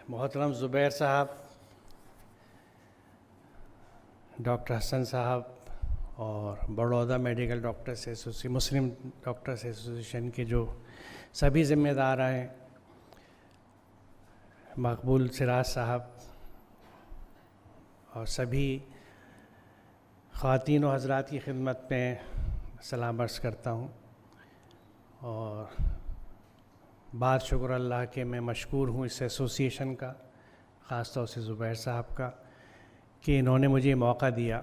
محترم زبیر صاحب، ڈاکٹر حسن صاحب اور بڑودہ میڈیکل ڈاکٹرس ایسوسی مسلم ڈاکٹرس ایسوسیشن کے جو سبھی ذمہ دار ہیں، مقبول سراج صاحب اور سبھی خواتین و حضرات کی خدمت میں سلام عرض کرتا ہوں، اور بات شکر اللہ کہ میں مشکور ہوں اس ایسوسیشن کا، خاص طور سے زبیر صاحب کا، کہ انہوں نے مجھے موقع دیا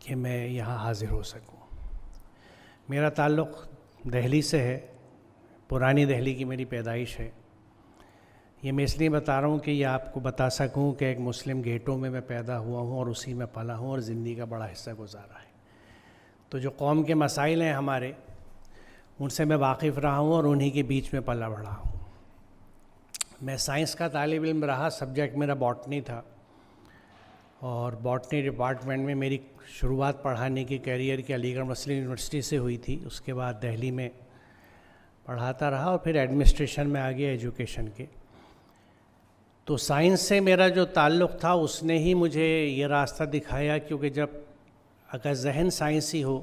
کہ میں یہاں حاضر ہو سکوں۔ میرا تعلق دہلی سے ہے، پرانی دہلی کی میری پیدائش ہے۔ یہ میں اس لیے بتا رہا ہوں کہ یہ آپ کو بتا سکوں کہ ایک مسلم گھیٹوں میں پیدا ہوا ہوں اور اسی میں پلا ہوں اور زندگی کا بڑا حصہ گزارا ہے۔ تو جو قوم کے مسائل ہیں ہمارے، ان سے میں واقف رہا ہوں اور انہی کے بیچ میں پلا بڑھا ہوں۔ میں سائنس کا طالب علم رہا، سبجیکٹ میرا باٹنی تھا، اور باٹنی ڈپارٹمنٹ میں میری شروعات پڑھانے کی کیریئر کی علی گڑھ مسلم یونیورسٹی سے ہوئی تھی۔ اس کے بعد دہلی میں پڑھاتا رہا اور پھر ایڈمنسٹریشن میں آ گیا ایجوکیشن کے۔ تو سائنس سے میرا جو تعلق تھا اس نے ہی مجھے یہ راستہ دکھایا، کیونکہ جب اگر ذہن سائنسی ہو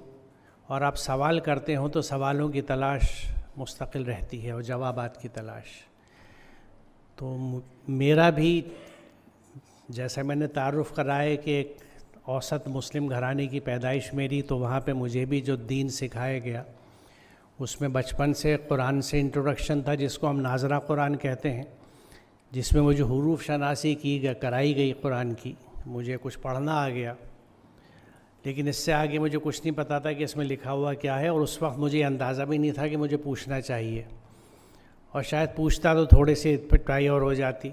اور آپ سوال کرتے ہوں تو سوالوں کی تلاش مستقل رہتی ہے اور جوابات کی تلاش۔ تو میرا بھی جیسا میں نے تعارف کرائے کہ ایک اوسط مسلم گھرانے کی پیدائش میری، تو وہاں پہ مجھے بھی جو دین سکھایا گیا اس میں بچپن سے قرآن سے انٹروڈکشن تھا، جس کو ہم ناظرہ قرآن کہتے ہیں، جس میں مجھے حروف شناسی کرائی گئی قرآن کی، مجھے کچھ پڑھنا آ گیا، لیکن اس سے آگے مجھے کچھ نہیں پتا تھا کہ اس میں لکھا ہوا کیا ہے، اور اس وقت مجھے اندازہ بھی نہیں تھا کہ مجھے پوچھنا چاہیے، اور شاید پوچھتا تو تھوڑی سی پٹائی اور ہو جاتی۔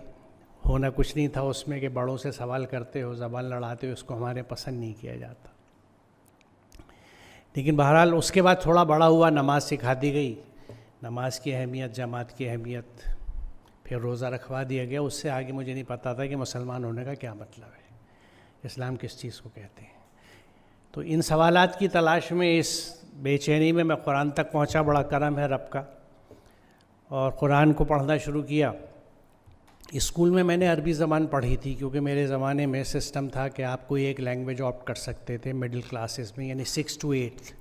ہونا کچھ نہیں تھا اس میں کہ بڑوں سے سوال کرتے ہو، زبان لڑاتے ہو، اس کو ہمارے پسند نہیں کیا جاتا۔ لیکن بہرحال اس کے بعد تھوڑا بڑا ہوا، نماز سکھا دی گئی، نماز کی اہمیت، جماعت کی اہمیت، پھر روزہ رکھوا دیا گیا۔ اس سے آگے مجھے نہیں پتا تھا کہ مسلمان ہونے کا کیا مطلب ہے، اسلام کس چیز کو کہتے ہیں۔ تو ان سوالات کی تلاش میں، اس بے چینی میں قرآن تک پہنچا، بڑا کرم ہے رب کا، اور قرآن کو پڑھنا شروع کیا۔ اسکول میں نے عربی زبان پڑھی تھی، کیونکہ میرے زمانے میں سسٹم تھا کہ آپ کوئی ایک لینگویج آپٹ کر سکتے تھے مڈل کلاسز میں، یعنی 6 to 8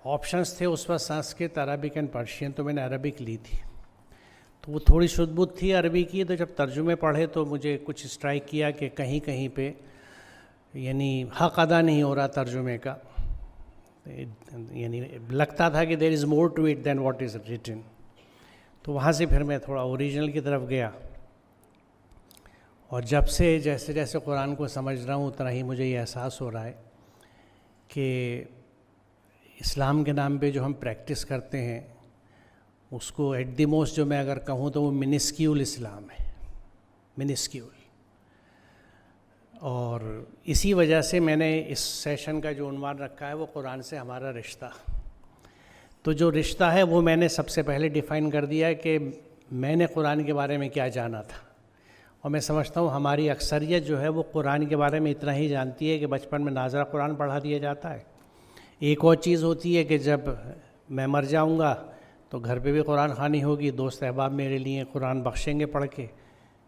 آپشنس تھے اس وقت، سنسکرت، عربک اینڈ پرشین، تو میں نے عربک لی تھی۔ تو وہ تھوڑی شدھ بودھ تھی عربی کی، تو جب ترجمے پڑھے تو مجھے کچھ اسٹرائک کیا کہ کہیں کہیں پہ یعنی حق ادا نہیں ہو رہا ترجمے کا، یعنی لگتا تھا کہ there is more to it than what is written. تو وہاں سے پھر میں تھوڑا اوریجنل کی طرف گیا، اور جب سے جیسے جیسے قرآن کو سمجھ رہا ہوں اتنا ہی مجھے یہ احساس ہو رہا ہے کہ اسلام کے نام پہ جو ہم پریکٹس کرتے ہیں اس کو ایٹ دی موسٹ جو میں اگر کہوں تو وہ منسکیول اسلام ہے، منسکیول۔ اور اسی وجہ سے میں نے اس سیشن کا جو عنوان رکھا ہے وہ قرآن سے ہمارا رشتہ۔ تو جو رشتہ ہے وہ میں نے سب سے پہلے ڈیفائن کر دیا کہ میں نے قرآن کے بارے میں کیا جانا تھا، اور میں سمجھتا ہوں ہماری اکثریت جو ہے وہ قرآن کے بارے میں اتنا ہی جانتی ہے کہ بچپن میں ناظرہ قرآن پڑھا دیا جاتا ہے۔ ایک اور چیز ہوتی ہے کہ جب میں مر جاؤں گا تو گھر پہ بھی قرآن خوانی ہوگی، دوست احباب میرے لیے قرآن بخشیں گے پڑھ کے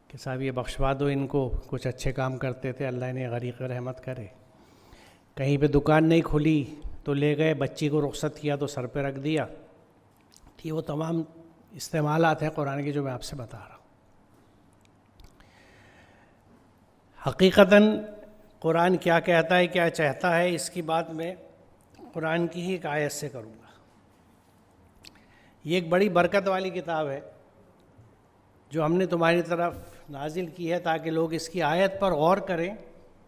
کہ صاحب یہ بخشوا دو ان کو، کچھ اچھے کام کرتے تھے، اللہ انہیں غریق رحمت کرے۔ کہیں پہ دکان نہیں کھلی تو لے گئے، بچی کو رخصت کیا تو سر پہ رکھ دیا۔ یہ وہ تمام استعمالات ہیں قرآن کے جو میں آپ سے بتا رہا ہوں۔ حقیقتاً قرآن کیا کہتا ہے، کیا چاہتا ہے، اس کی بات میں قرآن کی ہی ایک آیت سے کروں گا۔ یہ ایک بڑی برکت والی کتاب ہے جو ہم نے تمہاری طرف نازل کی ہے تاکہ لوگ اس کی آیت پر غور کریں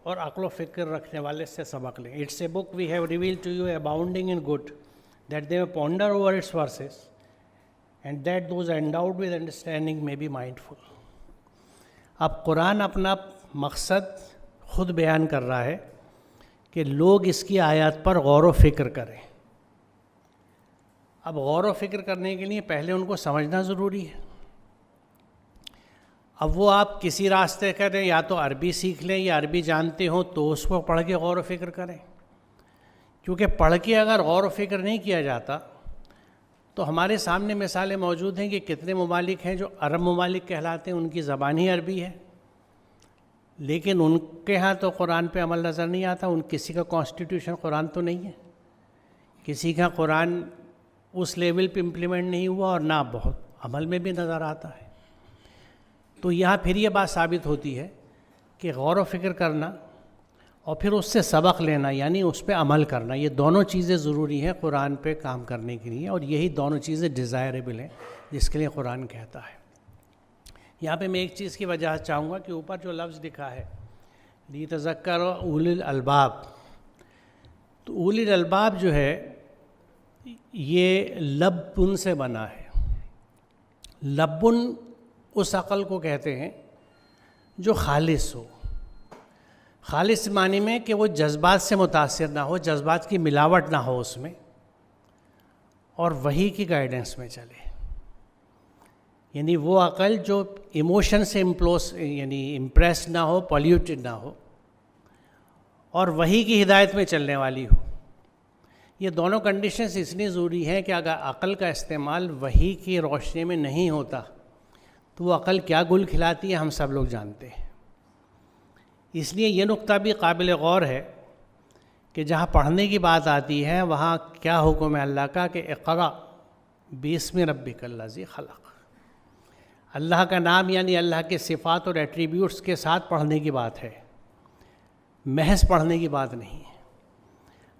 اور عقل و فکر رکھنے والے سے سبق لیں۔ It's a book we have revealed to you abounding in good that they may ponder over its verses and that those endowed with understanding may be mindful۔ اب قرآن اپنا مقصد خود بیان کر رہا ہے کہ لوگ اس کی آیات پر غور و فکر کریں۔ اب غور و فکر کرنے کے لیے پہلے ان کو سمجھنا ضروری ہے۔ اب وہ آپ کسی راستے کریں، یا تو عربی سیکھ لیں یا عربی جانتے ہوں تو اس کو پڑھ کے غور و فکر کریں، کیونکہ پڑھ کے اگر غور و فکر نہیں کیا جاتا تو ہمارے سامنے مثالیں موجود ہیں کہ کتنے ممالک ہیں جو عرب ممالک کہلاتے ہیں، ان کی زبان ہی عربی ہے، لیکن ان کے ہاں تو قرآن پہ عمل نظر نہیں آتا. ان کسی کا کانسٹیٹیوشن قرآن تو نہیں ہے، کسی کا قرآن اس لیول پہ امپلیمنٹ نہیں ہوا، اور نہ بہت عمل میں بھی نظر آتا ہے. تو یہاں پھر یہ بات ثابت ہوتی ہے کہ غور و فکر کرنا اور پھر اس سے سبق لینا، یعنی اس پہ عمل کرنا، یہ دونوں چیزیں ضروری ہیں قرآن پہ کام کرنے کے لیے، اور یہی دونوں چیزیں ڈیزائریبل ہیں جس کے لیے قرآن کہتا ہے. یہاں پہ میں ایک چیز کی وجہ چاہوں گا کہ اوپر جو لفظ لکھا ہے لیتذکر اولی الالباب، تو اولی الالباب جو ہے یہ لبن سے بنا ہے. لبن اس عقل کو کہتے ہیں جو خالص ہو، خالص معنی میں کہ وہ جذبات سے متاثر نہ ہو، جذبات کی ملاوٹ نہ ہو اس میں، اور وحی کی گائیڈنس میں چلے. یعنی وہ عقل جو ایموشن سے امپریس نہ ہو، پولیوٹڈ نہ ہو، اور وحی کی ہدایت میں چلنے والی ہو. یہ دونوں کنڈیشنز اس لیے ضروری ہیں کہ اگر عقل کا استعمال وحی کی روشنی میں نہیں ہوتا تو وہ عقل کیا گل کھلاتی ہے ہم سب لوگ جانتے ہیں. اس لیے یہ نقطہ بھی قابل غور ہے کہ جہاں پڑھنے کی بات آتی ہے وہاں کیا حکم ہے اللہ کا کہ اقرأ باسم ربک الذی خلق. اللہ کا نام یعنی اللہ کے صفات اور ایٹریبیوٹس کے ساتھ پڑھنے کی بات ہے، محض پڑھنے کی بات نہیں ہے.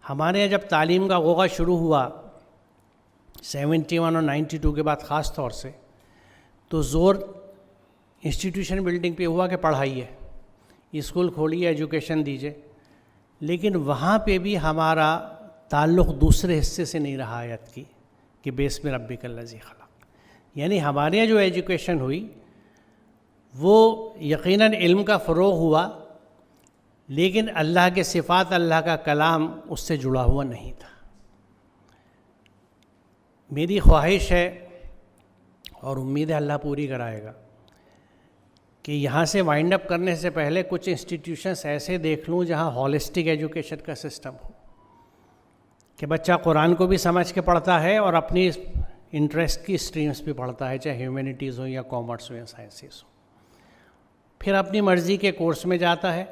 ہمارے یہاں جب تعلیم کا غوغا شروع ہوا 71 اور 92 کے بعد خاص طور سے، تو زور انسٹیٹیوشن بلڈنگ پہ ہوا کہ پڑھائیے، اسکول کھولیے، ایجوکیشن دیجیے، لیکن وہاں پہ بھی ہمارا تعلق دوسرے حصے سے نہیں رہا آیت کی کہ باسم ربک الذی خلق. یعنی ہمارے یہاں جو ایجوکیشن ہوئی وہ یقیناً علم کا فروغ ہوا، لیکن اللہ کے صفات، اللہ کا کلام اس سے جڑا ہوا نہیں تھا. میری خواہش ہے اور امید ہے اللہ پوری کرائے گا کہ یہاں سے وائنڈ اپ کرنے سے پہلے کچھ انسٹیٹیوشنس ایسے دیکھ لوں جہاں ہولسٹک ایجوکیشن کا سسٹم ہو، کہ بچہ قرآن کو بھی سمجھ کے پڑھتا ہے اور اپنی انٹرسٹ کی اسٹریمس بھی پڑھتا ہے، چاہے ہیومینٹیز ہو یا کامرس ہو یا سائنسز ہو. پھر اپنی مرضی کے کورس میں جاتا ہے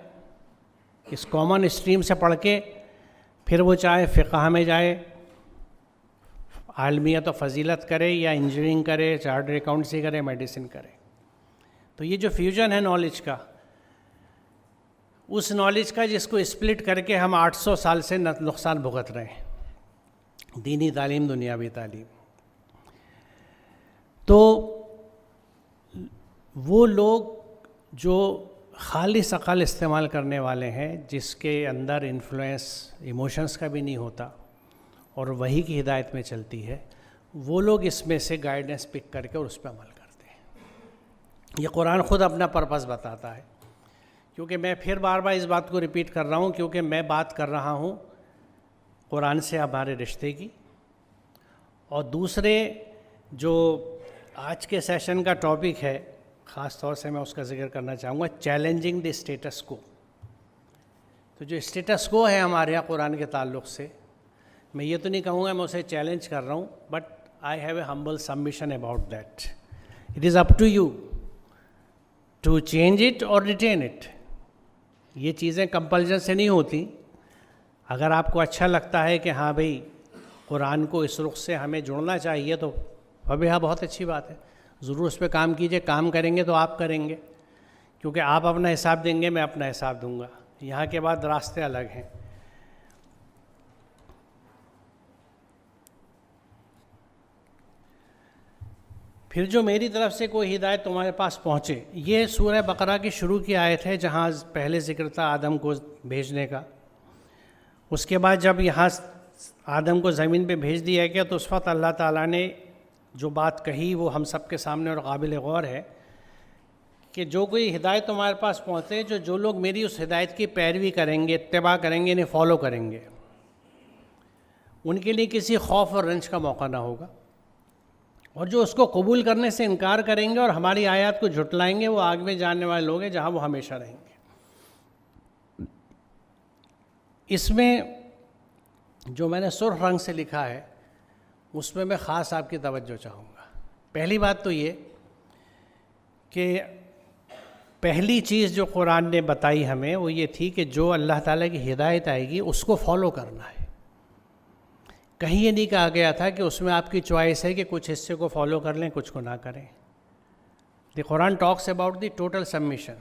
اس کامن اسٹریم سے پڑھ کے، پھر وہ چاہے فقہ میں جائے، عالمیت و فضیلت کرے، یا انجینئرنگ کرے، چارٹر اکاؤنٹسی کرے، میڈیسن کرے. تو یہ جو فیوژن ہے نالج کا، اس نالج کا جس کو اسپلٹ کر کے ہم 800 سال سے نقصان بھگت رہے ہیں، دینی تعلیم، دنیاوی تعلیم. تو وہ لوگ جو خالص عقل استعمال کرنے والے ہیں، جس کے اندر انفلوئنس ایموشنس کا بھی نہیں ہوتا اور وحی کی ہدایت میں چلتی ہے، وہ لوگ اس میں سے گائیڈنس پک کر کے اور اس پہ عمل کرتے ہیں. یہ قرآن خود اپنا پرپس بتاتا ہے، کیونکہ میں پھر بار بار اس بات کو ریپیٹ کر رہا ہوں، کیونکہ میں بات کر رہا ہوں قرآن سے ہمارے رشتے کی. اور دوسرے جو آج کے سیشن کا ٹاپک ہے، خاص طور سے میں اس کا ذکر کرنا چاہوں گا، چیلنجنگ دی اسٹیٹس کو. تو جو اسٹیٹس کو ہے ہمارے یہاں قرآن کے تعلق سے، میں یہ تو نہیں کہوں گا میں اسے چیلنج کر رہا ہوں، but I have a humble submission about that. It is up to you to change it اور ریٹین اٹ. یہ چیزیں کمپلجن سے نہیں ہوتی. اگر آپ کو اچھا لگتا ہے کہ ہاں بھئی قرآن کو اس رخ سے ہمیں جڑنا چاہیے، تو ابھی بہت اچھی بات ہے، ضرور اس پہ کام کیجئے. کام کریں گے تو آپ کریں گے، کیونکہ آپ اپنا حساب دیں گے، میں اپنا حساب دوں گا. یہاں کے بعد راستے الگ ہیں. پھر جو میری طرف سے کوئی ہدایت تمہارے پاس پہنچے، یہ سورہ بقرہ کی شروع کی آیت ہے، جہاں پہلے ذکر تھا آدم کو بھیجنے کا. اس کے بعد جب یہاں آدم کو زمین پہ بھیج دیا گیا تو اس وقت اللہ تعالیٰ نے جو بات کہی وہ ہم سب کے سامنے اور قابل غور ہے کہ جو کوئی ہدایت تمہارے پاس پہنچے، جو لوگ میری اس ہدایت کی پیروی کریں گے، اتباع کریں گے، انہیں فالو کریں گے، ان کے لیے کسی خوف اور رنج کا موقع نہ ہوگا. اور جو اس کو قبول کرنے سے انکار کریں گے اور ہماری آیات کو جھٹلائیں گے، وہ آگ میں جاننے والے لوگ ہیں جہاں وہ ہمیشہ رہیں گے. اس میں جو میں نے سرخ رنگ سے لکھا ہے اس میں خاص آپ کی توجہ چاہوں گا۔ پہلی بات تو یہ کہ پہلی چیز جو قرآن نے بتائی ہمیں وہ یہ تھی کہ جو اللہ تعالیٰ کی ہدایت آئے گی اس کو فالو کرنا ہے۔ کہیں یہ نہیں کہا گیا تھا کہ اس میں آپ کی چوائس ہے کہ کچھ حصے کو فالو کر لیں کچھ کو نہ کریں۔ The Quran talks about the total submission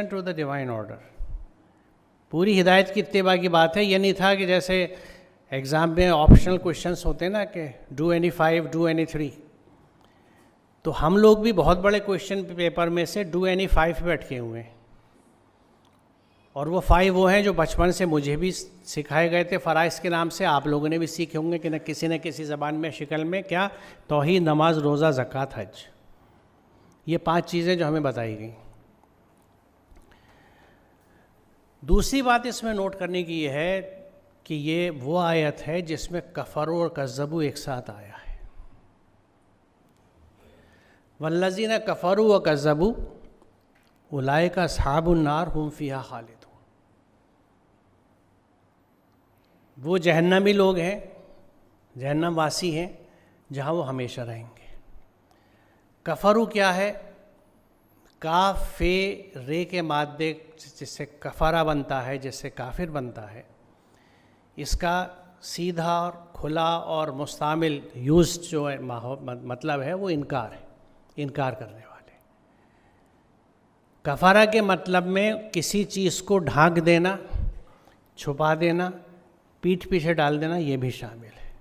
to the divine order. پوری ہدایت کی اتباع کی بات ہے۔ یہ نہیں تھا کہ جیسے ایگزام میں آپشنل کوشچنس ہوتے ہیں نا کہ ڈو اینی 5 ڈو اینی 3، تو ہم لوگ بھی بہت بڑے کوشچن پیپر میں سے ڈو اینی 5 پہ اٹکے ہوئے ہیں، اور وہ 5 وہ ہیں جو بچپن سے مجھے بھی سکھائے گئے تھے فرائض کے نام سے، آپ لوگوں نے بھی سیکھے ہوں گے کہ نہ کسی زبان میں شکل میں، کیا؟ توحید، نماز، روزہ، زکوٰۃ، حج۔ یہ 5 چیزیں جو ہمیں بتائی گئیں۔ دوسری بات اس میں نوٹ کرنے کی یہ ہے کہ یہ وہ آیت ہے جس میں کفروا اور کذبوا ایک ساتھ آیا ہے۔ والذین کفروا وکذبوا اولئک اصحاب النار ھم فیہا خالدون۔ وہ جہنمی لوگ ہیں، جہنم واسی ہیں، جہاں وہ ہمیشہ رہیں گے۔ کفروا کیا ہے؟ کاف فے رے کے مادے جس سے کفرہ بنتا ہے، جس سے کافر بنتا ہے، اس کا سیدھا اور کھلا اور مستعمل یوز جو ہے مطلب ہے وہ انکار ہے، انکار کرنے والے۔ کفرہ کے مطلب میں کسی چیز کو ڈھانک دینا، چھپا دینا، پیٹھ پیچھے ڈال دینا، یہ بھی شامل ہے۔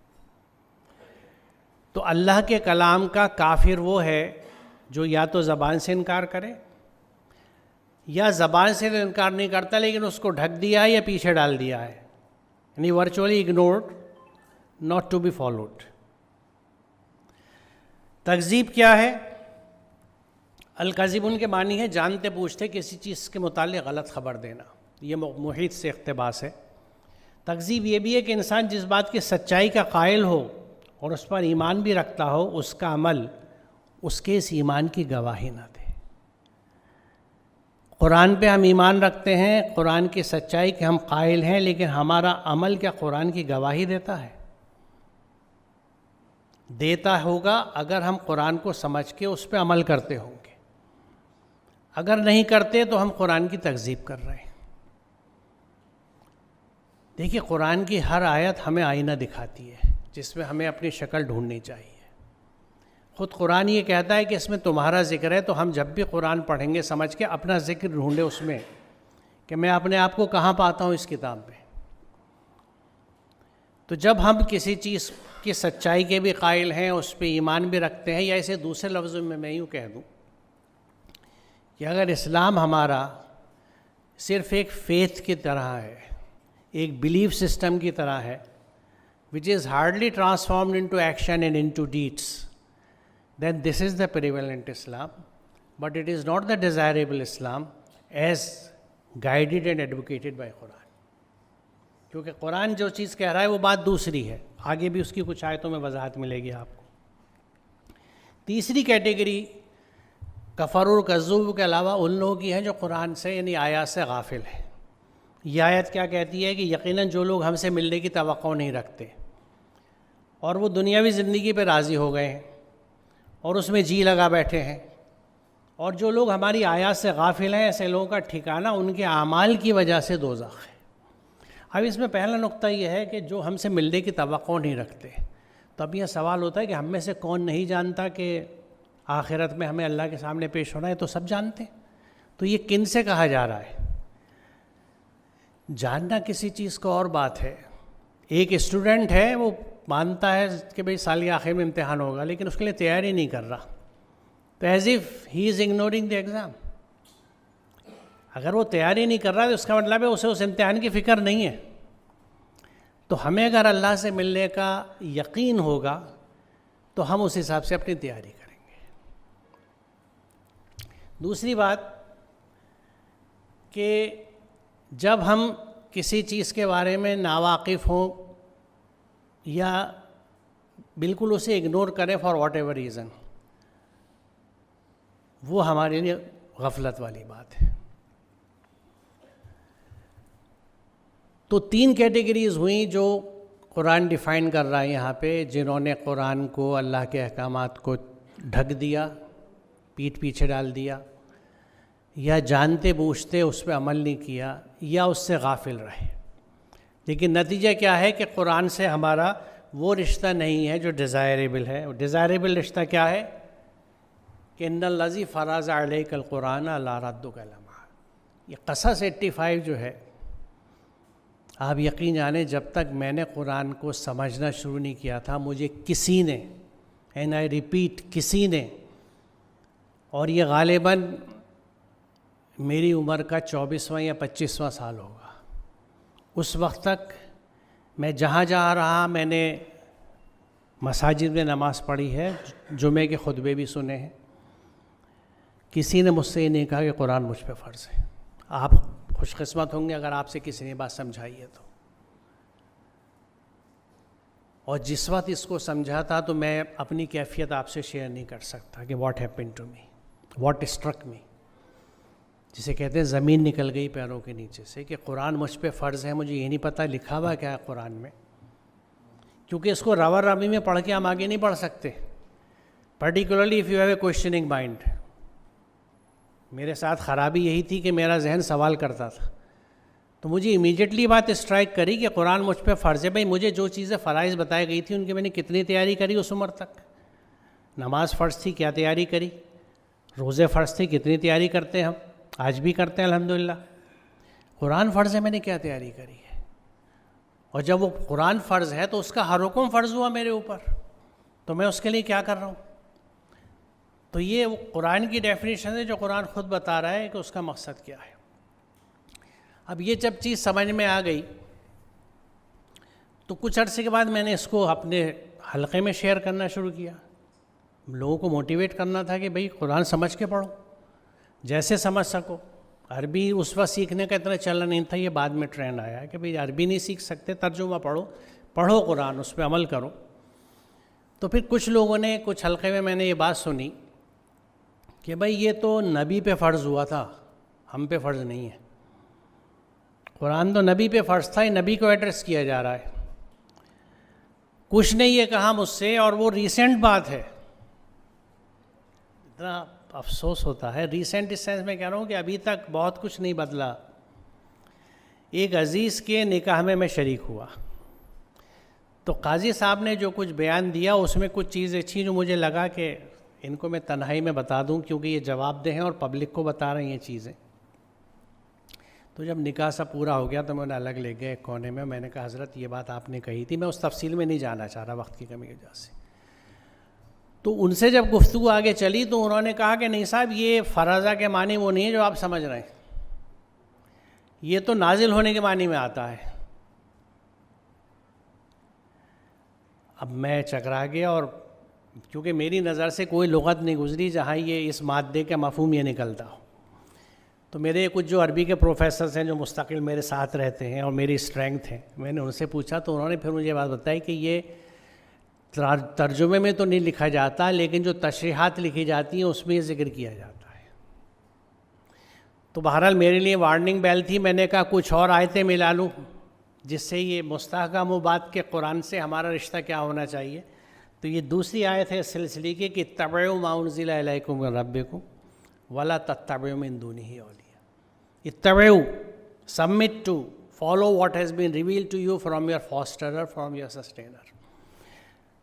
تو اللہ کے کلام کا کافر وہ ہے جو یا تو زبان سے انکار کرے، یا زبان سے انکار نہیں کرتا لیکن اس کو ڈھک دیا ہے یا پیچھے ڈال دیا ہے، یعنی virtually ignored, not to be followed. تکذیب کیا ہے؟ الکذب ان کے معنی ہے جانتے پوچھتے کسی چیز کے متعلق غلط خبر دینا، یہ محیط سے اقتباس ہے۔ تکذیب یہ بھی ہے کہ انسان جس بات کی سچائی کا قائل ہو اور اس پر ایمان بھی رکھتا ہو، اس کا عمل اس کے اس ایمان کی گواہی نہ دے۔ قرآن پہ ہم ایمان رکھتے ہیں، قرآن کی سچائی کے ہم قائل ہیں، لیکن ہمارا عمل کیا قرآن کی گواہی دیتا ہے؟ دیتا ہوگا اگر ہم قرآن کو سمجھ کے اس پہ عمل کرتے ہوں گے، اگر نہیں کرتے تو ہم قرآن کی تکذیب کر رہے ہیں۔ دیکھیے قرآن کی ہر آیت ہمیں آئینہ دکھاتی ہے جس میں ہمیں اپنی شکل ڈھونڈنی چاہیے۔ خود قرآن یہ کہتا ہے کہ اس میں تمہارا ذکر ہے، تو ہم جب بھی قرآن پڑھیں گے سمجھ کے اپنا ذکر ڈھونڈے اس میں کہ میں اپنے آپ کو کہاں پاتا ہوں اس کتاب میں۔ تو جب ہم کسی چیز کی سچائی کے بھی قائل ہیں، اس پہ ایمان بھی رکھتے ہیں، یا اسے دوسرے لفظوں میں یوں کہہ دوں کہ اگر اسلام ہمارا صرف ایک فیتھ کی طرح ہے، ایک بلیف سسٹم کی طرح ہے which is hardly transformed into action and into deeds, then this is the prevalent Islam, but it is not the desirable Islam as guided and advocated by Quran. کیونکہ قرآن جو چیز کہہ رہا ہے وہ بات دوسری ہے، آگے بھی اس کی کچھ آیتوں میں وضاحت ملے گی آپ کو۔ تیسری کیٹیگری کفر اور کذب کے علاوہ ان لوگوں کی ہے جو قرآن سے یعنی آیات سے غافل ہیں۔ یہ آیت کیا کہتی ہے کہ یقیناً جو لوگ ہم سے ملنے کی توقع نہیں رکھتے اور وہ دنیاوی زندگی پہ راضی ہو گئے ہیں اور اس میں جی لگا بیٹھے ہیں، اور جو لوگ ہماری آیات سے غافل ہیں، ایسے لوگوں کا ٹھکانہ ان کے اعمال کی وجہ سے دوزخ ہے۔ اب اس میں پہلا نقطہ یہ ہے کہ جو ہم سے ملنے کی توقع نہیں رکھتے، تو اب یہ سوال ہوتا ہے کہ ہم میں سے کون نہیں جانتا کہ آخرت میں ہمیں اللہ کے سامنے پیش ہونا ہے؟ تو سب جانتے ہیں۔ تو یہ کن سے کہا جا رہا ہے؟ جاننا کسی چیز کو اور بات ہے۔ ایک اسٹوڈنٹ ہے، وہ مانتا ہے کہ بھئی سال کے آخر میں امتحان ہوگا، لیکن اس کے لیے تیاری نہیں کر رہا، تو as if he is ignoring the exam. اگر وہ تیاری نہیں کر رہا تو اس کا مطلب ہے اسے اس امتحان کی فکر نہیں ہے۔ تو ہمیں اگر اللہ سے ملنے کا یقین ہوگا تو ہم اس حساب سے اپنی تیاری کریں گے۔ دوسری بات کہ جب ہم کسی چیز کے بارے میں ناواقف ہوں یا بالکل اسے اگنور کریں فار واٹ ایور ریزن، وہ ہمارے لیے غفلت والی بات ہے۔ تو 3 کیٹیگریز ہوئیں جو قرآن ڈیفائن کر رہا ہے یہاں پہ جنہوں نے قرآن کو، اللہ کے احکامات کو ڈھک دیا، پیٹھ پیچھے ڈال دیا، یا جانتے بوجھتے اس پہ عمل نہیں کیا، یا اس سے غافل رہے۔ لیکن نتیجہ کیا ہے کہ قرآن سے ہمارا وہ رشتہ نہیں ہے جو ڈیزائریبل ہے۔ ڈیزائریبل رشتہ کیا ہے؟ کہ ان الذی فرض علیک القرآن لا ردک الی معاد۔ یہ قصص 85 جو ہے، آپ یقین جانیں جب تک میں نے قرآن کو سمجھنا شروع نہیں کیا تھا، مجھے کسی نے، اینڈ آئی ریپیٹ، کسی نے، اور یہ غالباً میری عمر کا 24واں یا 25واں سال ہوگا، اس وقت تک میں جہاں جہاں رہا میں نے مساجد میں نماز پڑھی ہے، جمعے کے خطبے بھی سنے ہیں، کسی نے مجھ سے یہ نہیں کہا کہ قرآن مجھ پہ فرض ہے۔ آپ خوش قسمت ہوں گے اگر آپ سے کسی نے بات سمجھائی ہے تو۔ اور جس وقت اس کو سمجھا تھا تو میں اپنی کیفیت آپ سے شیئر نہیں کر سکتا کہ what happen to me, what struck me, جسے کہتے ہیں زمین نکل گئی پیروں کے نیچے سے، کہ قرآن مجھ پہ فرض ہے۔ مجھے یہ نہیں پتہ لکھا ہوا کیا ہے قرآن میں، کیونکہ اس کو روا رمی میں پڑھ کے ہم آگے نہیں بڑھ سکتے، particularly if you have a questioning mind. میرے ساتھ خرابی یہی تھی کہ میرا ذہن سوال کرتا تھا، تو مجھے امیجیٹلی بات اسٹرائک کری کہ قرآن مجھ پہ فرض ہے۔ بھائی مجھے جو چیزیں فرائض بتائی گئی تھی ان کی میں نے کتنی تیاری کری اس عمر تک؟ نماز فرض تھی، کیا تیاری کری؟ روزے فرض تھی، کتنی تیاری کرتے ہیں ہم؟ آج بھی کرتے ہیں الحمدللہ۔ قرآن فرض ہے، میں نے کیا تیاری کری ہے؟ اور جب وہ قرآن فرض ہے تو اس کا ہر حکم فرض ہوا میرے اوپر، تو میں اس کے لیے کیا کر رہا ہوں؟ تو یہ وہ قرآن کی ڈیفینیشن ہے جو قرآن خود بتا رہا ہے کہ اس کا مقصد کیا ہے۔ اب یہ جب چیز سمجھ میں آ گئی تو کچھ عرصے کے بعد میں نے اس کو اپنے حلقے میں شیئر کرنا شروع کیا، لوگوں کو موٹیویٹ کرنا تھا کہ بھئی قرآن سمجھ کے پڑھو، جیسے سمجھ سکو۔ عربی اس وقت سیکھنے کا اتنا چلن نہیں تھا، یہ بعد میں ٹرینڈ آیا کہ بھئی عربی نہیں سیکھ سکتے، ترجمہ پڑھو قرآن، اس پہ عمل کرو۔ تو پھر کچھ لوگوں نے، کچھ حلقے میں میں نے یہ بات سنی کہ بھئی یہ تو نبی پہ فرض ہوا تھا، ہم پہ فرض نہیں ہے۔ قرآن تو نبی پہ فرض تھا، یہ نبی کو ایڈریس کیا جا رہا ہے۔ کچھ نے یہ کہا مجھ سے، اور وہ ریسنٹ بات ہے، اتنا افسوس ہوتا ہے، ریسنٹ اس سینس میں کہہ رہا ہوں کہ ابھی تک بہت کچھ نہیں بدلا۔ ایک عزیز کے نکاح میں شریک ہوا، تو قاضی صاحب نے جو کچھ بیان دیا اس میں کچھ چیزیں تھیں جو مجھے لگا کہ ان کو میں تنہائی میں بتا دوں، کیونکہ یہ جواب دہ ہیں اور پبلک کو بتا رہے ہیں یہ چیزیں۔ تو جب نکاح سب پورا ہو گیا تو میں انہیں الگ لے گیا ایک کونے میں نے کہا حضرت یہ بات آپ نے کہی تھی، میں اس تفصیل میں نہیں جانا چاہ رہا وقت کی کمی کی وجہ سے۔ تو ان سے جب گفتگو آگے چلی تو انہوں نے کہا کہ نہیں صاحب، یہ فرضہ کے معنی وہ نہیں ہے جو آپ سمجھ رہے ہیں، یہ تو نازل ہونے کے معنی میں آتا ہے۔ اب میں چکرا گیا، اور کیونکہ میری نظر سے کوئی لغت نہیں گزری جہاں یہ اس مادے کا مفہوم یہ نکلتا ہو۔ تو میرے کچھ جو عربی کے پروفیسرز ہیں جو مستقل میرے ساتھ رہتے ہیں اور میری اسٹرینگتھ ہیں، میں نے ان سے پوچھا تو انہوں نے پھر مجھے بات بتائی کہ یہ ترجمے میں تو نہیں لکھا جاتا، لیکن جو تشریحات لکھی جاتی ہیں اس میں یہ ذکر کیا جاتا ہے۔ تو بہرحال میرے لیے وارننگ بیل تھی، میں نے کہا کچھ اور آیتیں ملا لوں جس سے یہ مستحکم ہو بات کے قرآن سے ہمارا رشتہ کیا ہونا چاہیے۔ تو یہ دوسری آیت ہے اس سلسلے کی کہ اتبعوا ما انزل الیکم من ربکم ولا تتبعوا من دونہ اولیاء۔ اتبعوا، submit to, follow what has been revealed to you from your fosterer, from your sustainer۔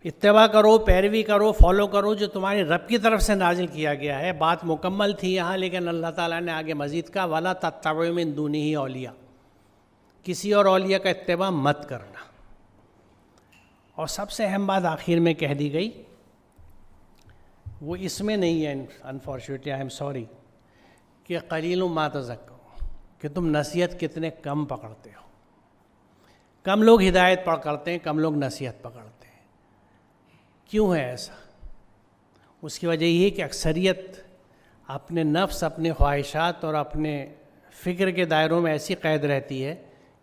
اتباع کرو، پیروی کرو، فالو کرو جو تمہاری رب کی طرف سے نازل کیا گیا ہے۔ بات مکمل تھی یہاں، لیکن اللہ تعالیٰ نے آگے مزید کہا ولا تتبعوا من دونہ اولیاء، کسی اور اولیاء کا اتباع مت کرنا۔ اور سب سے اہم بات آخر میں کہہ دی گئی، وہ اس میں نہیں ہے، انفارچونیٹلی آئی ایم سوری، کہ قلیل ما تذکرون، کہ تم نصیحت کتنے کم پکڑتے ہو۔ کم لوگ ہدایت پکڑتے ہیں، کم لوگ نصیحت پکڑتے ہیں۔ کیوں ہے ایسا؟ اس کی وجہ یہ ہے کہ اکثریت اپنے نفس، اپنے خواہشات اور اپنے فکر کے دائروں میں ایسی قید رہتی ہے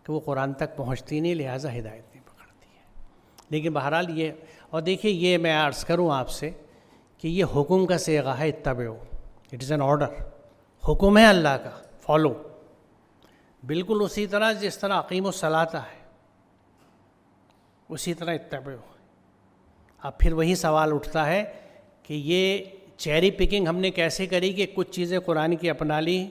کہ وہ قرآن تک پہنچتی نہیں، لہٰذا ہدایت نہیں پکڑتی ہے۔ لیکن بہرحال یہ، اور دیکھیے یہ میں عرض کروں آپ سے کہ یہ حکم کا صیغہ ہے، اتبعوا، اٹ از این آرڈر، حکم ہے اللہ کا، فالو، بالکل اسی طرح جس طرح اقیموا الصلاۃ ہے۔ اسی طرح اتبعوا۔ اب پھر وہی سوال اٹھتا ہے کہ یہ چیری پکنگ ہم نے کیسے کری کہ کچھ چیزیں قرآن کی اپنا لی،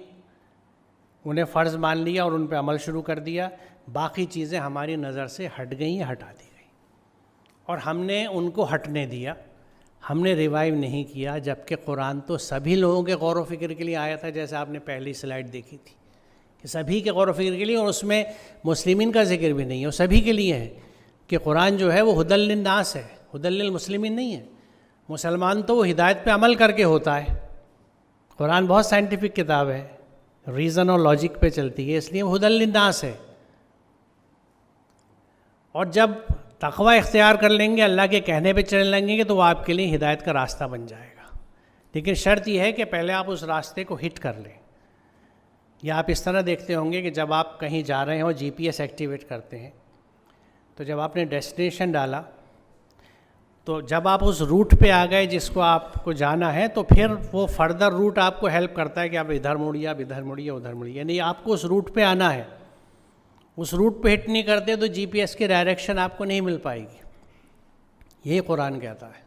انہیں فرض مان لیا اور ان پہ عمل شروع کر دیا، باقی چیزیں ہماری نظر سے ہٹ گئیں یا ہٹا دی گئیں، اور ہم نے ان کو ہٹنے دیا، ہم نے ریوائیو نہیں کیا، جبکہ قرآن تو سبھی لوگوں کے غور و فکر کے لیے آیا تھا، جیسے آپ نے پہلی سلائیڈ دیکھی تھی کہ سبھی کے غور و فکر کے لیے، اور اس میں مسلمین کا ذکر بھی نہیں ہے، وہ سبھی کے لیے ہے کہ قرآن جو ہے وہ ہدی للناس ہے، ہدی للمسلمین نہیں ہے۔ مسلمان تو وہ ہدایت پہ عمل کر کے ہوتا ہے، قرآن بہت سائنٹیفک کتاب ہے، ریزن اور لاجک پہ چلتی ہے، اس لیے وہ ہدی للناس ہے۔ اور جب تقوی اختیار کر لیں گے، اللہ کے کہنے پہ چلنے لگیں گے، تو وہ آپ کے لیے ہدایت کا راستہ بن جائے گا، لیکن شرط یہ ہے کہ پہلے آپ اس راستے کو ہٹ کر لیں۔ یا آپ اس طرح دیکھتے ہوں گے کہ جب آپ کہیں جا رہے ہیں اور جی پی ایس ایکٹیویٹ کرتے ہیں، تو جب آپ نے ڈیسٹینیشن ڈالا، تو جب آپ اس روٹ پہ آ گئے جس کو آپ کو جانا ہے، تو پھر وہ فردر روٹ آپ کو ہیلپ کرتا ہے کہ آپ ادھر مڑیے، آپ ادھر مڑیے، ادھر مڑیے، یعنی آپ کو اس روٹ پہ آنا ہے۔ اس روٹ پہ ہٹ نہیں کرتے تو جی پی ایس کی ڈائریکشن آپ کو نہیں مل پائے گی۔ یہی قرآن کہتا ہے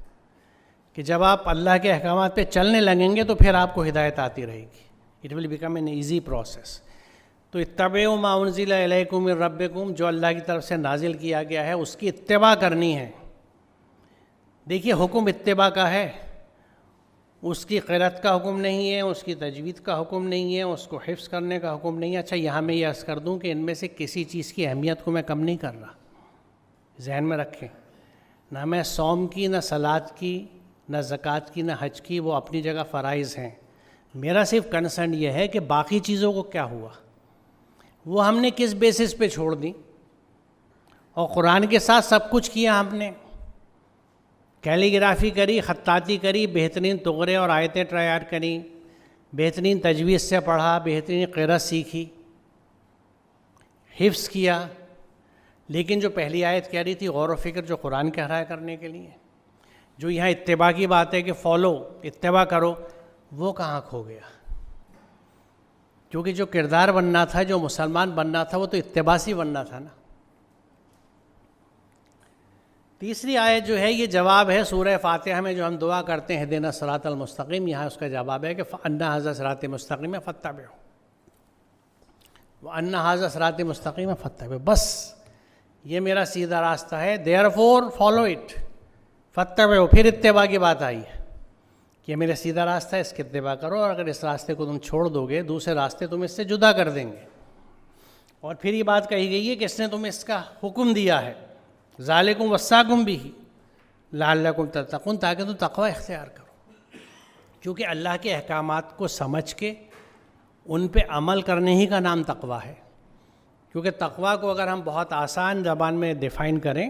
کہ جب آپ اللہ کے احکامات پہ چلنے لگیں گے تو پھر آپ کو ہدایت آتی رہے گی، it will become an easy process. تو اتبعوا ما انزل الیکم من ربکم، جو اللہ کی طرف سے نازل کیا گیا ہے اس کی اتباع کرنی ہے۔ دیکھیے حکم اتباع کا ہے، اس کی قرأت کا حکم نہیں ہے، اس کی تجوید کا حکم نہیں ہے، اس کو حفظ کرنے کا حکم نہیں ہے۔ اچھا یہاں میں یہ عرض کر دوں کہ ان میں سے کسی چیز کی اہمیت کو میں کم نہیں کر رہا، ذہن میں رکھیں، نہ میں صوم کی، نہ صلاۃ کی، نہ زکوٰۃ کی، نہ حج کی، وہ اپنی جگہ فرائض ہیں۔ میرا صرف کنسرن یہ ہے کہ باقی چیزوں کو کیا ہوا، وہ ہم نے کس بیسس پہ چھوڑ دی، اور قرآن کے ساتھ سب کچھ کیا ہم نے، کیلیگرافی کری، خطاطی کری، بہترین تغرے اور آیتیں تیار کریں، بہترین تجوید سے پڑھا، بہترین قرأت سیکھی، حفظ کیا، لیکن جو پہلی آیت کہہ رہی تھی غور و فکر جو قرآن کہہ رہا ہے کرنے کے لیے، جو یہاں اتباع کی بات ہے کہ فالو، اتباع کرو، وہ کہاں کھو گیا؟ کیونکہ جو کردار بننا تھا، جو مسلمان بننا تھا، وہ تو اتباع سے بننا تھا نا۔ تیسری آیت جو ہے یہ جواب ہے سورہ فاتحہ میں جو ہم دعا کرتے ہیں اہدنا الصراط المستقیم، یہاں اس کا جواب ہے کہ فَأَنَّ هَذَا صِرَاطِ مُسْتَقِيمًا فَاتَّبِعُوهُ، وَأَنَّ هَذَا صِرَاطِ مُسْتَقِيمًا فَاتَّبِعُوهُ، بس یہ میرا سیدھا راستہ ہے، therefore follow it، فَاتَّبِعُوهُ، پھر اتباع کی بات آئی ہے کہ یہ میرا سیدھا راستہ ہے، اس کی اتباع کرو، اور اگر اس راستے کو تم چھوڑ دو گے، دوسرے راستے تم اس سے جدا کر دیں گے۔ اور پھر یہ بات کہی گئی ہے کہ اس نے تمہیں اس کا حکم دیا ہے، ذالکم وصاکم بہ لعلکم تتقون، تاکہ تم تقوی اختیار کرو، کیونکہ اللہ کے احکامات کو سمجھ کے ان پہ عمل کرنے ہی کا نام تقوی ہے۔ کیونکہ تقوی کو اگر ہم بہت آسان زبان میں ڈیفائن کریں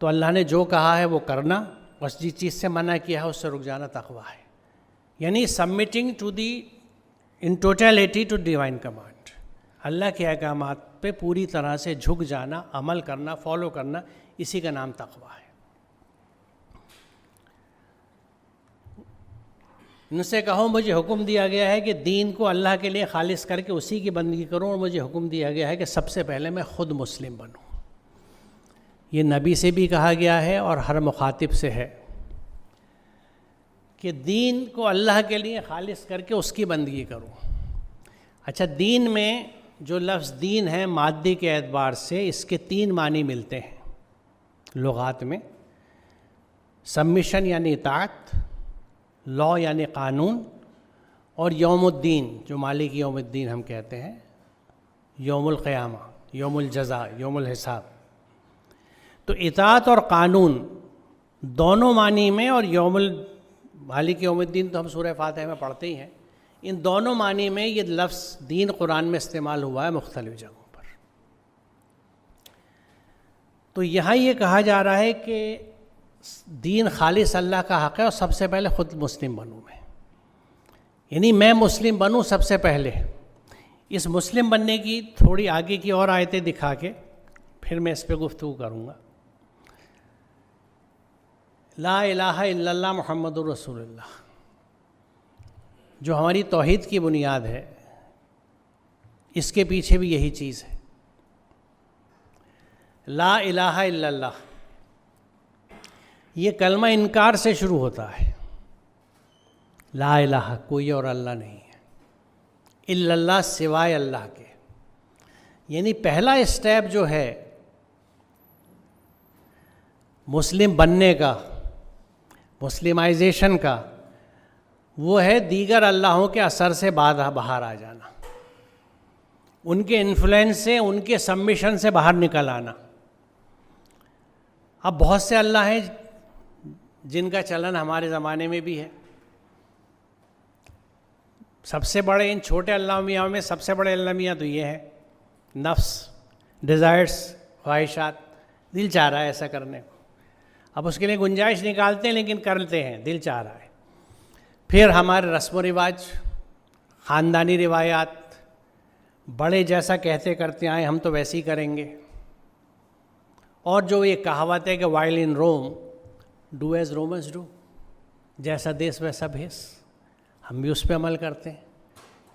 تو اللہ نے جو کہا ہے وہ کرنا، بس جس چیز سے منع کیا ہے اس سے رک جانا تقوی ہے، یعنی submitting to the in totality to divine command, Allah کے احکامات پہ پوری طرح سے جھک جانا، عمل کرنا، فالو کرنا، اسی کا نام تقوی ہے۔ ان سے کہو مجھے حکم دیا گیا ہے کہ دین کو اللہ کے لیے خالص کر کے اسی کی بندگی کروں، اور مجھے حکم دیا گیا ہے کہ سب سے پہلے میں خود مسلم بنوں۔ یہ نبی سے بھی کہا گیا ہے اور ہر مخاطب سے ہے کہ دین کو اللہ کے لیے خالص کر کے اس کی بندگی کروں۔ اچھا دین میں جو لفظ دین ہے مادی کے اعتبار سے اس کے 3 معنی ملتے ہیں لغات میں، سبمیشن یعنی اطاعت، لا یعنی قانون، اور یوم الدین جو مالک یوم الدین ہم کہتے ہیں، یوم القیامہ، یوم الجزاء، یوم الحساب۔ تو اطاعت اور قانون دونوں معنی میں، اور مالک یوم الدین تو ہم سورہ فاتحہ میں پڑھتے ہی ہیں، ان دونوں معنی میں یہ لفظ دین قرآن میں استعمال ہوا ہے مختلف جگہوں پر۔ تو یہاں یہ کہا جا رہا ہے کہ دین خالص اللہ کا حق ہے، اور سب سے پہلے خود مسلم بنوں میں، یعنی میں مسلم بنوں سب سے پہلے۔ اس مسلم بننے کی تھوڑی آگے کی اور آیتیں دکھا کے پھر میں اس پہ گفتگو کروں گا۔ لا الہ الا اللہ محمد الرسول اللہ، جو ہماری توحید کی بنیاد ہے، اس کے پیچھے بھی یہی چیز ہے۔ لا الہ الا اللہ، یہ کلمہ انکار سے شروع ہوتا ہے. لا الہ، کوئی اور اللہ نہیں ہے، الا اللہ، سوائے اللہ کے. یعنی پہلا اسٹیپ جو ہے مسلم بننے کا، مسلمائزیشن کا، وہ ہے دیگر اللہوں کے اثر سے باہر آ جانا، ان کے انفلوئنس سے، ان کے سبمیشن سے باہر نکل آنا. اب بہت سے اللہ ہیں جن کا چلن ہمارے زمانے میں بھی ہے. سب سے بڑے ان چھوٹے اللہ میاں میں سب سے بڑے اللہ میاں تو یہ ہے، نفس، ڈیزائرس، خواہشات. دل چاہ رہا ہے ایسا کرنے کو، اب اس کے لیے گنجائش نکالتے ہیں لیکن کرتے ہیں، دل چاہ رہا ہے. پھر ہمارے رسم و رواج، خاندانی روایات، بڑے جیسا کہتے کرتے آئے ہم تو ویسے ہی کریں گے. اور جو یہ کہاوت ہے کہ while in Rome do as Romans do, جیسا دیس ویسا بھیس، ہم بھی اس پہ عمل کرتے ہیں.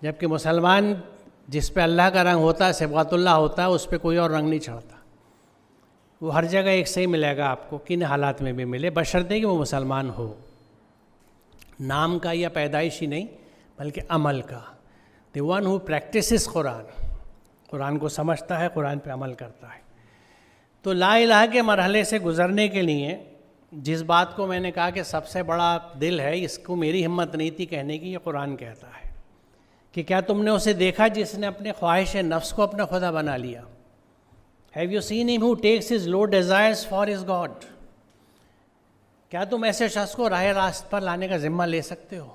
جبکہ مسلمان جس پہ اللہ کا رنگ ہوتا ہے، صبغۃ اللہ ہوتا ہے، اس پہ کوئی اور رنگ نہیں چڑھتا. وہ ہر جگہ ایک سے ہی ملے گا آپ کو، کن حالات میں بھی ملے، بشرطے کہ وہ مسلمان ہو، نام کا یا پیدائشی نہیں بلکہ عمل کا. دی ون ہو پریکٹسز قرآن، قرآن کو سمجھتا ہے، قرآن پہ عمل کرتا ہے. تو لا الہ کے مرحلے سے گزرنے کے لیے جس بات کو میں نے کہا کہ سب سے بڑا دل ہے، اس کو میری ہمت نہیں تھی کہنے کی، یہ قرآن کہتا ہے کہ کیا تم نے اسے دیکھا جس نے اپنے خواہش نفس کو اپنا خدا بنا لیا؟ Have you seen him who takes his low desires for his God؟ کیا تم ایسے شخص کو راہ راست پر لانے کا ذمہ لے سکتے ہو؟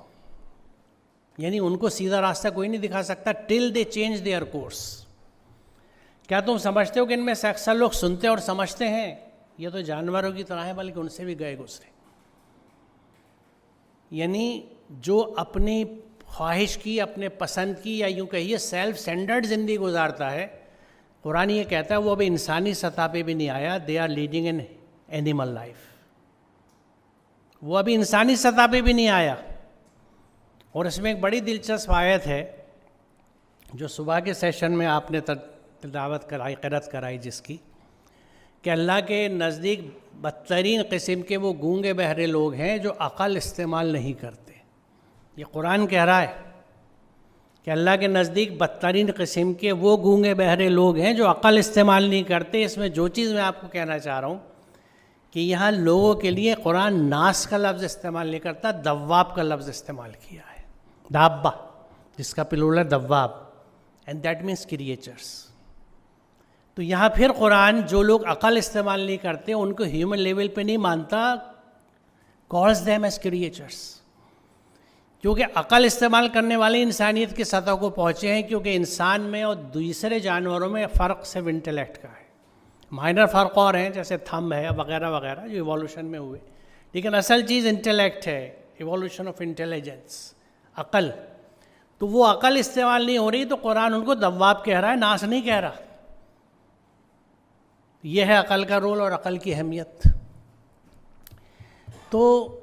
یعنی ان کو سیدھا راستہ کوئی نہیں دکھا سکتا till they change their course. کیا تم سمجھتے ہو کہ ان میں سے اکثر لوگ سنتے اور سمجھتے ہیں؟ یہ تو جانوروں کی طرح ہے، بلکہ ان سے بھی گئے گزرے. یعنی جو اپنی خواہش کی، اپنے پسند کی، یا یوں کہیے سیلف سینٹرڈ زندگی گزارتا ہے، قرآن یہ کہتا ہے وہ ابھی انسانی سطح پہ بھی نہیں آیا. They are leading an animal life. وہ ابھی انسانی سطح پہ بھی نہیں آیا. اور اس میں ایک بڑی دلچسپ آیت ہے جو صبح کے سیشن میں آپ نے تلاوت کرائی، قرأت کرائی، جس کی کہ اللہ کے نزدیک بدترین قسم کے وہ گونگے بہرے لوگ ہیں جو عقل استعمال نہیں کرتے. یہ قرآن کہہ رہا ہے کہ اللہ کے نزدیک بدترین قسم کے وہ گونگے بہرے لوگ ہیں جو عقل استعمال نہیں کرتے. اس میں جو چیز میں آپ کو کہنا چاہ رہا ہوں کہ یہاں لوگوں کے لیے قرآن ناس کا لفظ استعمال نہیں کرتا، دواب کا لفظ استعمال کیا ہے. دابہ، جس کا پلورل ہے دواب، اینڈ دیٹ مینس کریچرس. تو یہاں پھر قرآن جو لوگ عقل استعمال نہیں کرتے ان کو ہیومن لیول پہ نہیں مانتا، کالز دیم ایز کریچرس. کیونکہ عقل استعمال کرنے والے انسانیت کی سطح کو پہنچے ہیں، کیونکہ انسان میں اور دوسرے جانوروں میں فرق صرف انٹلیکٹ کا ہے. مائنر فرق اور ہیں جیسے تھمب ہے وغیرہ وغیرہ جو ایوالوشن میں ہوئے، لیکن اصل چیز انٹلیکٹ ہے، ایوالوشن آف انٹیلیجنس، عقل. تو وہ عقل استعمال نہیں ہو رہی تو قرآن ان کو دواب کہہ رہا ہے، ناس نہیں کہہ رہا. یہ ہے عقل کا رول اور عقل کی اہمیت. تو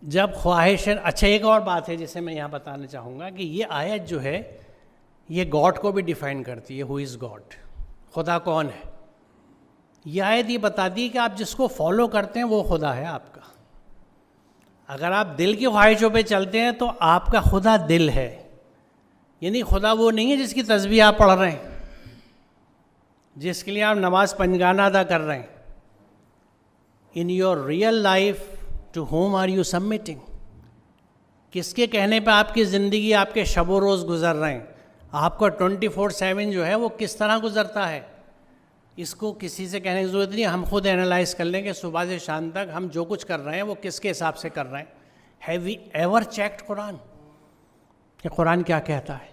جب خواہش، اچھا ایک اور بات ہے جسے میں یہاں بتانا چاہوں گا کہ یہ آیت جو ہے یہ گاڈ کو بھی ڈیفائن کرتی ہے. ہو از گاڈ، خدا کون ہے. یہ آیت یہ بتاتی ہے کہ آپ جس کو فالو کرتے ہیں وہ خدا ہے آپ کا. اگر آپ دل کی خواہشوں پہ چلتے ہیں تو آپ کا خدا دل ہے. یعنی خدا وہ نہیں ہے جس کی تسبیح آپ پڑھ رہے ہیں، جس کے لیے آپ نماز پنجگانہ ادا کر رہے ہیں. In your real life to whom are you submitting? کس کے کہنے پہ آپ کی زندگی، آپ کے شب و روز گزر رہے ہیں؟ آپ کا 24/7 جو ہے وہ کس طرح گزرتا ہے؟ اس کو کسی سے کہنے کی ضرورت نہیں، ہم خود اینالائز کر لیں کہ صبح سے شام تک ہم جو کچھ کر رہے ہیں وہ کس کے حساب سے کر رہے ہیں. ہیو وی ایور چیکڈ قرآن کہ قرآن کیا کہتا ہے؟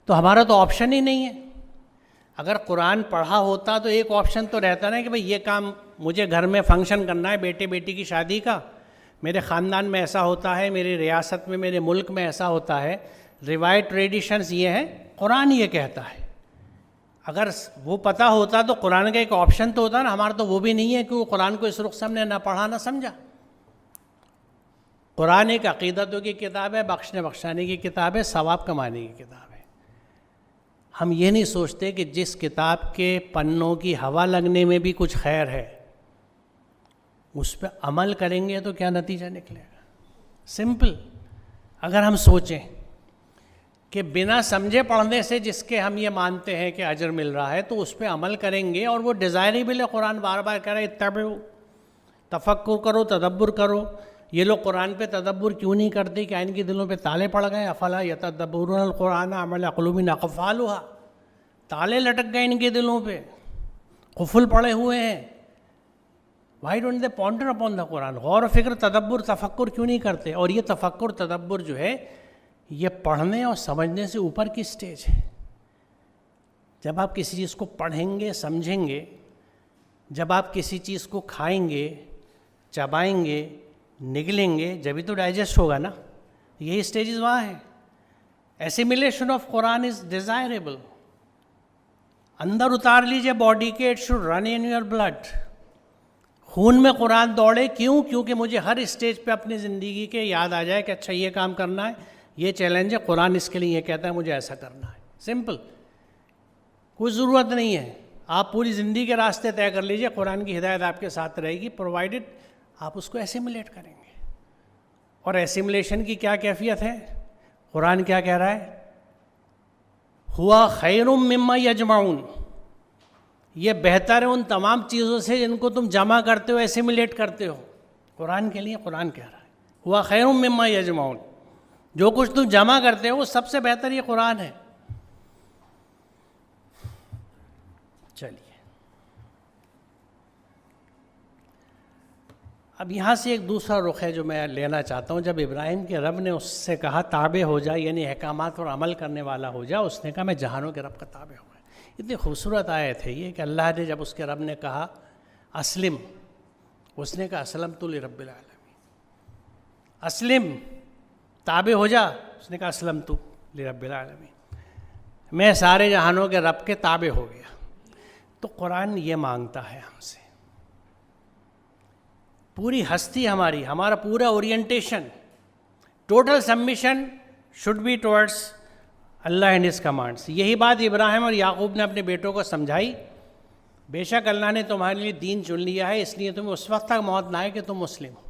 تو ہمارا تو آپشن ہی نہیں ہے. اگر قرآن پڑھا ہوتا تو ایک آپشن تو رہتا نا کہ بھئی یہ کام مجھے گھر میں فنکشن کرنا ہے، بیٹے بیٹی کی شادی کا، میرے خاندان میں ایسا ہوتا ہے، میری ریاست میں، میرے ملک میں ایسا ہوتا ہے، روایت ٹریڈیشنز یہ ہیں، قرآن یہ کہتا ہے. اگر وہ پتہ ہوتا تو قرآن کا ایک آپشن تو ہوتا نا. ہمارا تو وہ بھی نہیں ہے کہ وہ قرآن کو اس رخ سے ہم نے نہ پڑھا نہ سمجھا. قرآن ایک عقیدتوں کی کتاب ہے، بخشنے بخشانے کی کتاب ہے، ثواب کمانے کی کتاب ہے. ہم یہ نہیں سوچتے کہ جس کتاب کے پنوں کی ہوا لگنے میں بھی کچھ خیر ہے، اس پہ عمل کریں گے تو کیا نتیجہ نکلے گا؟ سمپل. اگر ہم سوچیں کہ بنا سمجھے پڑھنے سے جس کے ہم یہ مانتے ہیں کہ اجر مل رہا ہے تو اس پہ عمل کریں گے, اور وہ ڈیزائریبل ہے. قرآن بار بار کہہ رہا ہے اتبعوا, تفکر کرو, تدبر کرو. یہ لوگ قرآن پہ تدبر کیوں نہیں کرتے؟ کہ ان کے دلوں پہ تالے پڑ گئے. افلا یتدبرون القرآن ام علی قلوب اقفالها, تالے لٹک گئے ان کے دلوں پہ, قفل پڑے ہوئے ہیں. Why don't they ponder upon the Quran? غور و فکر, تدبر, تفکر کیوں نہیں کرتے؟ اور یہ تفکر تدبر جو ہے یہ پڑھنے اور سمجھنے سے اوپر کی سٹیج ہے. جب آپ کسی چیز کو پڑھیں گے, سمجھیں گے, جب آپ کسی چیز کو کھائیں گے, چبائیں گے, نگلیں گے, جبھی تو ڈائجسٹ ہوگا نا. یہی سٹیجز وہاں ہیں. ایسیمیلیشن آف قرآن از ڈیزائریبل. اندر اتار لیجیے باڈی کے, it should run in your blood. خون میں قرآن دوڑے. کیوں؟ کیونکہ مجھے ہر اسٹیج پہ اپنی زندگی کے یاد آ جائے کہ اچھا یہ کام کرنا ہے, یہ چیلنج ہے, قرآن اس کے لیے یہ کہتا ہے مجھے ایسا کرنا ہے. سمپل. کوئی ضرورت نہیں ہے آپ پوری زندگی کے راستے طے کر لیجئے, قرآن کی ہدایت آپ کے ساتھ رہے گی, پرووائڈڈ آپ اس کو ایسیمولیٹ کریں گے. اور ایسیمولیشن کی کیا کیفیت ہے؟ قرآن کیا کہہ رہا ہے؟ ہوا خیر مما یجمعون, یہ بہتر ہے ان تمام چیزوں سے جن کو تم جمع کرتے ہو, ایسیمولیٹ کرتے ہو. قرآن کے لیے قرآن کہہ رہا ہے ہوا خیر مما یجمعون, جو کچھ تم جمع کرتے ہو وہ سب سے بہتر یہ قرآن ہے. چلیے اب یہاں سے ایک دوسرا رخ ہے جو میں لینا چاہتا ہوں. جب ابراہیم کے رب نے اس سے کہا تابع ہو جا, یعنی احکامات اور عمل کرنے والا ہو جا, اس نے کہا میں جہانوں کے رب کا تابع ہوں. اتنی خوبصورت آیت ہے یہ کہ اللہ نے جب اس کے رب نے کہا اسلم, اس نے کہا اسلمت لرب العالمین. اسلم, تابع ہو جا, اس نے کہا اسلمت لرب العالمین, میں سارے جہانوں کے رب کے تابع ہو گیا. تو قرآن یہ مانگتا ہے ہم سے, پوری ہستی ہماری, ہمارا پورا orientation, total submission should be towards Allah and his commands. یہی بات ابراہیم اور یعقوب نے اپنے بیٹوں کو سمجھائی. بے شک اللہ نے تمہارے لیے دین چن لیا ہے, اس لیے تمہیں اس وقت تک موت نہ آئے کہ تم مسلم ہو.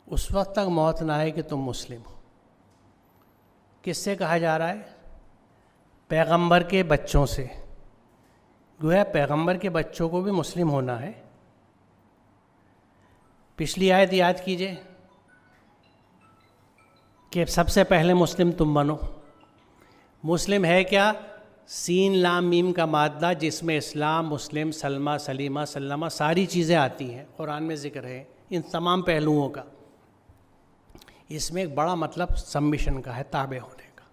اس وقت تک موت نہ آئے کہ تم مسلم ہو. کس سے کہا جا رہا ہے؟ پیغمبر کے بچوں سے. گویا پیغمبر کے بچوں کو بھی مسلم ہونا ہے. پچھلی آیت یاد کیجئے کہ سب سے پہلے مسلم تم بنو. مسلم ہے کیا؟ سین لام میم کا مادہ جس میں اسلام, مسلم, سلمہ, سلیمہ, سلمہ ساری چیزیں آتی ہیں. قرآن میں ذکر ہے ان تمام پہلوؤں کا. اس میں ایک بڑا مطلب سبمیشن کا ہے, تابع ہونے کا.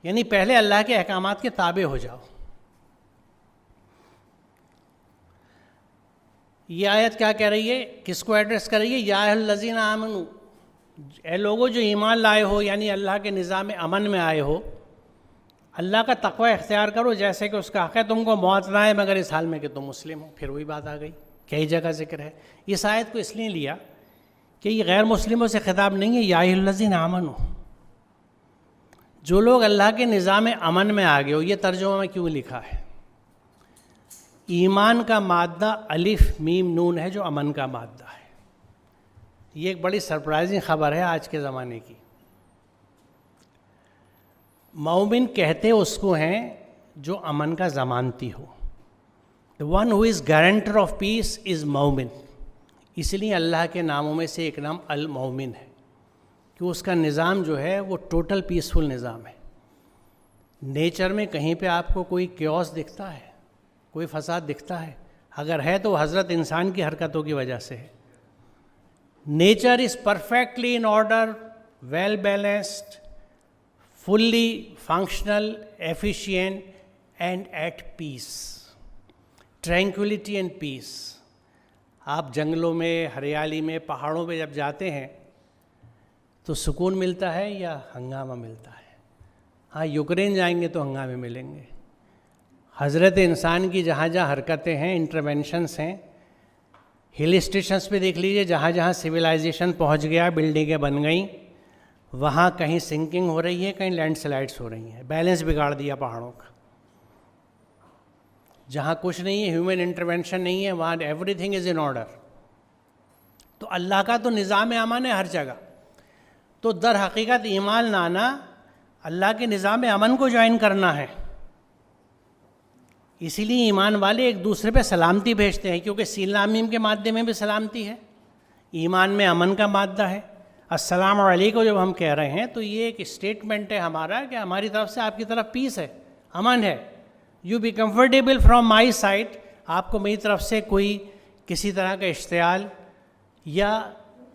یعنی پہلے اللہ کے احکامات کے تابع ہو جاؤ. یہ آیت کیا کہہ رہی ہے؟ کس کو ایڈریس کر رہی ہے؟ یا ایھا الذین آمنو, اے لوگوں جو ایمان لائے ہو, یعنی اللہ کے نظام امن میں آئے ہو, اللہ کا تقوی اختیار کرو جیسے کہ اس کا حق ہے تم کو موت نہ آئے مگر اس حال میں کہ تم مسلم ہو. پھر وہی بات آ گئی, کئی جگہ ذکر ہے. اس آیت کو اس لیے لیا کہ یہ غیر مسلموں سے خطاب نہیں ہے. یا ایھا الذین آمنو, جو لوگ اللہ کے نظام امن میں آ گئے ہو. یہ ترجمہ میں کیوں لکھا ہے؟ ایمان کا مادہ الف میم نون ہے جو امن کا مادہ ہے. یہ ایک بڑی سرپرائزنگ خبر ہے آج کے زمانے کی. مومن کہتے اس کو ہیں جو امن کا ضمانتی ہو. The one who is guarantor of peace is مومن. اس لیے اللہ کے ناموں میں سے ایک نام المومن ہے کہ اس کا نظام جو ہے وہ ٹوٹل پیسفل نظام ہے. نیچر میں کہیں پہ آپ کو کوئی کیوس دکھتا ہے, کوئی فساد دکھتا ہے؟ اگر ہے تو حضرت انسان کی حرکتوں کی وجہ سے ہے. Nature is perfectly in order, well balanced, fully functional, efficient and at peace. Tranquility and peace. آپ جنگلوں میں, ہریالی میں, پہاڑوں پہ جب جاتے ہیں تو سکون ملتا ہے یا ہنگامہ ملتا ہے؟ ہاں, یوکرین جائیں گے تو ہنگامے ملیں گے. حضرت انسان کی جہاں جہاں حرکتیں ہیں, انٹرونشنس ہیں, ہل اسٹیشنس پہ دیکھ لیجئے, جہاں جہاں سویلائزیشن پہنچ گیا, بلڈنگیں بن گئیں, وہاں کہیں سنکنگ ہو رہی ہے, کہیں لینڈ سلائڈس ہو رہی ہیں. بیلنس بگاڑ دیا پہاڑوں کا. جہاں کچھ نہیں ہے، ہیومن انٹرونشن نہیں ہے، وہاں every thing is in order. تو اللہ کا تو نظام امن ہے ہر جگہ. تو در حقیقت ایمان لانا اللہ کے نظام امن کو جوائن کرنا ہے. اسی لیے ایمان والے ایک دوسرے پہ سلامتی بھیجتے ہیں، کیونکہ سلام کے مادے میں بھی سلامتی ہے، ایمان میں امن کا مادہ ہے. السلام علیکم جب ہم کہہ رہے ہیں تو یہ ایک اسٹیٹمنٹ ہے ہمارا کہ ہماری طرف سے آپ کی طرف پیس ہے، امن ہے. You be comfortable from my side, آپ کو میری طرف سے کوئی کسی طرح کا اشتعال یا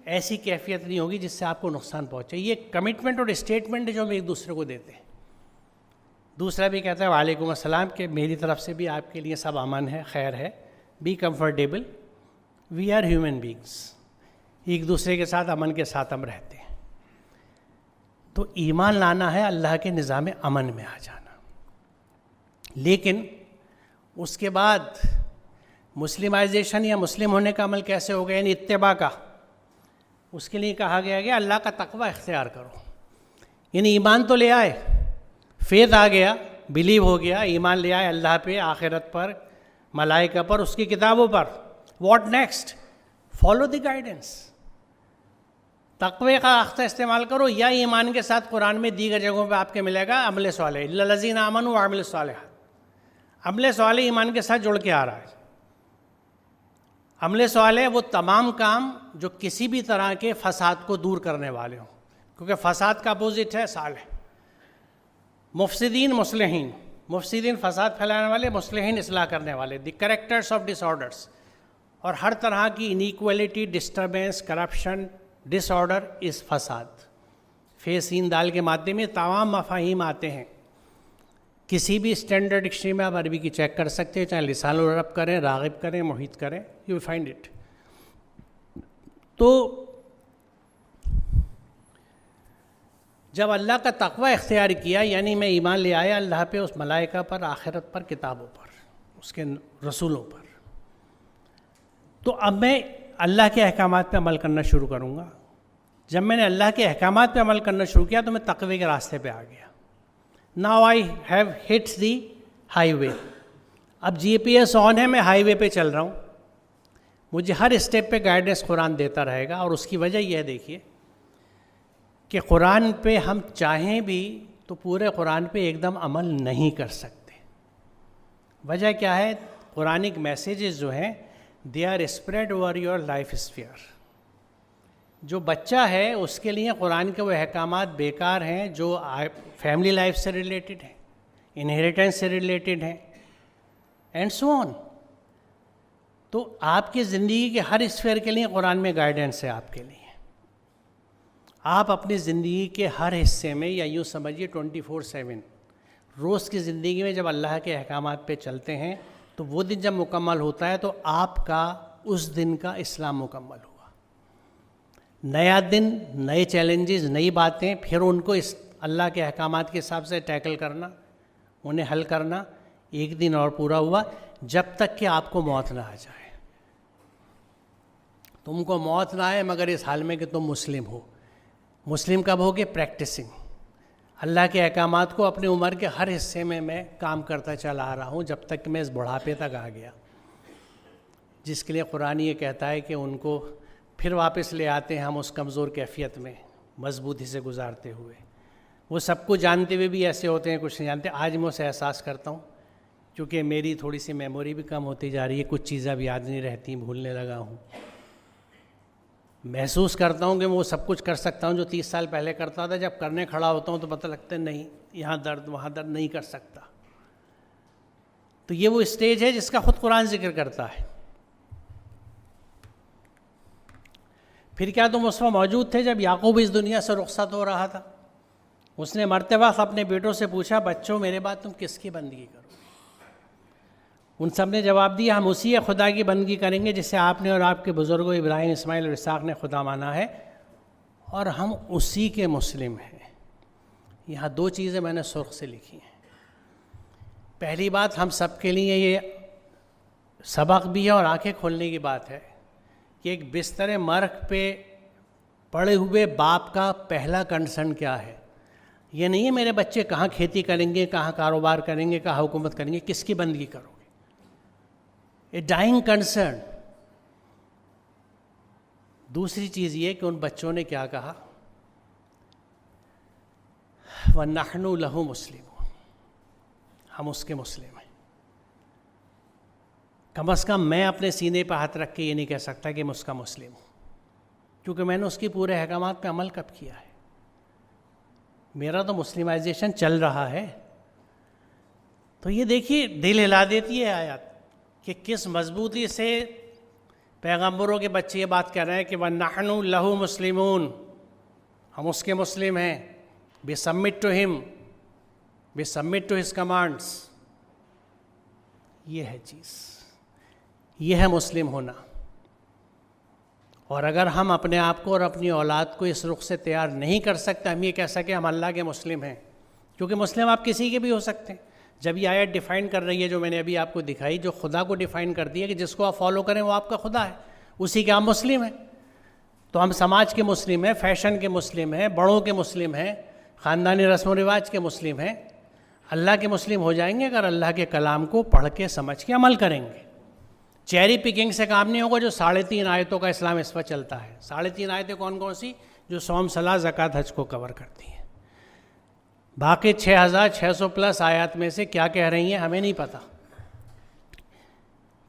ایسی کیفیت نہیں ہوگی جس سے آپ کو نقصان پہنچے. یہ کمٹمنٹ اور اسٹیٹمنٹ ہے جو ہم ایک دوسرے کو دیتے ہیں. دوسرا بھی کہتا ہے وعلیکم السلام کہ میری طرف سے بھی آپ کے لیے سب امن ہے، خیر ہے، be comfortable. We are human beings, ایک دوسرے کے ساتھ امن کے ساتھ ہم رہتے ہیں. تو ایمان لانا ہے اللہ کے نظام امن میں آ جانا. لیکن اس کے بعد مسلمائزیشن یا مسلم ہونے کا عمل کیسے ہوگا، یعنی اتباع کا. اس کے لیے کہا گیا کہ اللہ کا تقوی اختیار کرو. یعنی ایمان تو لے آئے، فیتھ آ گیا، بلیو ہو گیا، ایمان لے آئے اللہ پہ، آخرت پر، ملائکہ پر، اس کی کتابوں پر. What next? Follow the guidance. تقوی کا اختہ استعمال کرو، یا ایمان کے ساتھ قرآن میں دیگر جگہوں پہ آپ کے ملے گا عمل صالح، الا الذین آمنوا وعملوا الصالحات. عمل صالح ایمان کے ساتھ جڑ کے آ رہا ہے. عمل صالح وہ تمام کام جو کسی بھی طرح کے فساد کو دور کرنے والے ہوں، کیونکہ فساد کا اپوزٹ ہے صالح. مفسدین مصلحین، مفسدین فساد پھیلانے والے، مصلحین اصلاح کرنے والے، دی کریکٹرس آف ڈس آرڈرس. اور ہر طرح کی انیکویلٹی، ڈسٹربینس، کرپشن، ڈس آرڈر اس فساد. فے سین دال کے مادے میں تمام مفاہیم آتے ہیں. کسی بھی اسٹینڈرڈ ڈکشنری میں آپ عربی کی چیک کر سکتے ہیں، چاہے لسان العرب کریں، راغب کریں، محیط کریں، یو ول فائنڈ اٹ. تو جب اللہ کا تقوی اختیار کیا، یعنی میں ایمان لے آیا اللہ پہ، اس ملائکہ پر، آخرت پر، کتابوں پر، اس کے رسولوں پر، تو اب میں اللہ کے احکامات پہ عمل کرنا شروع کروں گا. جب میں نے اللہ کے احکامات پہ عمل کرنا شروع کیا تو میں تقوی کے راستے پہ آ گیا. Now I have hits the highway. اب جی پی ایس آن ہے، میں ہائی وے پہ چل رہا ہوں. مجھے ہر اسٹیپ پہ گائیڈنس قرآن دیتا رہے گا. اور اس کی وجہ یہ ہے، دیکھیے کہ قرآن پہ ہم چاہیں بھی تو پورے قرآن پہ ایک دم عمل نہیں کر سکتے. وجہ کیا ہے؟ قرآنک میسیجز جو ہیں they are spread over your life sphere. جو بچہ ہے اس کے لیے قرآن کے وہ احکامات بیکار ہیں جو فیملی لائف سے ریلیٹڈ ہیں، انہیریٹنس سے ریلیٹڈ ہیں، اینڈ سو آن. تو آپ کی زندگی کے ہر اسفیئر کے لیے قرآن میں گائیڈنس ہے آپ کے لیے. آپ اپنی زندگی کے ہر حصے میں، یا یوں سمجھیے 24/7 روز کی زندگی میں جب اللہ کے احکامات پہ چلتے ہیں تو وہ دن جب مکمل ہوتا ہے تو آپ کا اس دن کا اسلام مکمل ہوا. نیا دن، نئے چیلنجز، نئی باتیں، پھر ان کو اس اللہ کے احکامات کے حساب سے ٹیکل کرنا، انہیں حل کرنا. ایک دن اور پورا ہوا، جب تک کہ آپ کو موت نہ آ جائے. تم کو موت نہ آئے مگر اس حال میں کہ تم مسلم ہو. مسلم کب ہوگے؟ پریکٹسنگ. اللہ کے احکامات کو اپنی عمر کے ہر حصے میں کام کرتا چلا آ رہا ہوں جب تک کہ میں اس بڑھاپے تک آ گیا، جس کے لیے قرآن یہ کہتا ہے کہ ان کو پھر واپس لے آتے ہیں ہم اس کمزور کیفیت میں مضبوطی سے گزارتے ہوئے. وہ سب کو جانتے ہوئے بھی ایسے ہوتے ہیں، کچھ نہیں جانتے. آج میں اسے احساس کرتا ہوں کیونکہ میری تھوڑی سی میموری بھی کم ہوتی جا رہی ہے، کچھ چیزیں بھی یاد نہیں رہتی، بھولنے لگا ہوں. محسوس کرتا ہوں کہ میں وہ سب کچھ کر سکتا ہوں جو 30 سال پہلے کرتا تھا. جب کرنے کھڑا ہوتا ہوں تو پتہ لگتا ہے نہیں، یہاں درد وہاں درد، نہیں کر سکتا. تو یہ وہ اسٹیج ہے جس کا خود قرآن ذکر کرتا ہے. پھر کیا تم اس وقت موجود تھے جب یعقوب اس دنیا سے رخصت ہو رہا تھا؟ اس نے مرتے وقت اپنے بیٹوں سے پوچھا، بچوں میرے بعد تم کس کی بندگی کرو؟ ان سب نے جواب دیا، ہم اسی خدا کی بندگی کریں گے جسے آپ نے اور آپ کے بزرگوں ابراہیم، اسماعیل اور اسحاق نے خدا مانا ہے، اور ہم اسی کے مسلم ہیں. یہاں دو چیزیں میں نے سرخ سے لکھی ہیں. پہلی بات ہم سب کے لیے یہ سبق بھی ہے اور آنکھیں کھولنے کی بات ہے کہ ایک بستر مرگ پہ پڑے ہوئے باپ کا پہلا کنسرن کیا ہے. یہ نہیں ہے میرے بچے کہاں کھیتی کریں گے، کہاں کاروبار کریں گے، کہاں حکومت کریں گے، کس کی بندگی کرو گے. اے ڈائنگ کنسرن. دوسری چیز یہ کہ ان بچوں نے کیا کہا, وَنَحْنُ لَهُ مُسْلِمُونَ, ہم اس کے مسلم ہیں. کم از کم میں اپنے سینے پہ ہاتھ رکھ کے یہ نہیں کہہ سکتا کہ میں اس کا مسلم ہوں, کیونکہ میں نے اس کی پورے احکامات پہ عمل کب کیا ہے. میرا تو مسلمائزیشن چل رہا ہے. تو یہ دیکھیے دل ہلا دیتی ہے آیات کہ کس مضبوطی سے پیغمبروں کے بچے یہ بات کہہ رہے ہیں کہ وَنَحْنُ لَهُ مُسْلِمُونَ, ہم اس کے مسلم ہیں. We submit to him, we submit to his commands. یہ ہے چیز, یہ ہے مسلم ہونا. اور اگر ہم اپنے آپ کو اور اپنی اولاد کو اس رخ سے تیار نہیں کر سکتے, ہم یہ کہہ سکیں ہم اللہ کے مسلم ہیں, کیونکہ مسلم آپ کسی کے بھی ہو سکتے ہیں. جب یہ آیت ڈیفائن کر رہی ہے جو میں نے ابھی آپ کو دکھائی, جو خدا کو ڈیفائن کرتی ہے کہ جس کو آپ فالو کریں وہ آپ کا خدا ہے, اسی کے آپ مسلم ہیں. تو ہم سماج کے مسلم ہیں, فیشن کے مسلم ہیں, بڑوں کے مسلم ہیں, خاندانی رسم و رواج کے مسلم ہیں. اللہ کے مسلم ہو جائیں گے اگر اللہ کے کلام کو پڑھ کے سمجھ کے عمل کریں گے. چیری پکنگ سے کام نہیں ہوگا. جو 3.5 آیتوں کا اسلام اس پر چلتا ہے, 3.5 آیتیں کون کون سی؟ جو صوم, صلاۃ, زکوٰۃ, حج کو کور کرتی ہیں. باقی 6,600 پلس آیات میں سے کیا کہہ رہی ہیں ہمیں نہیں پتہ.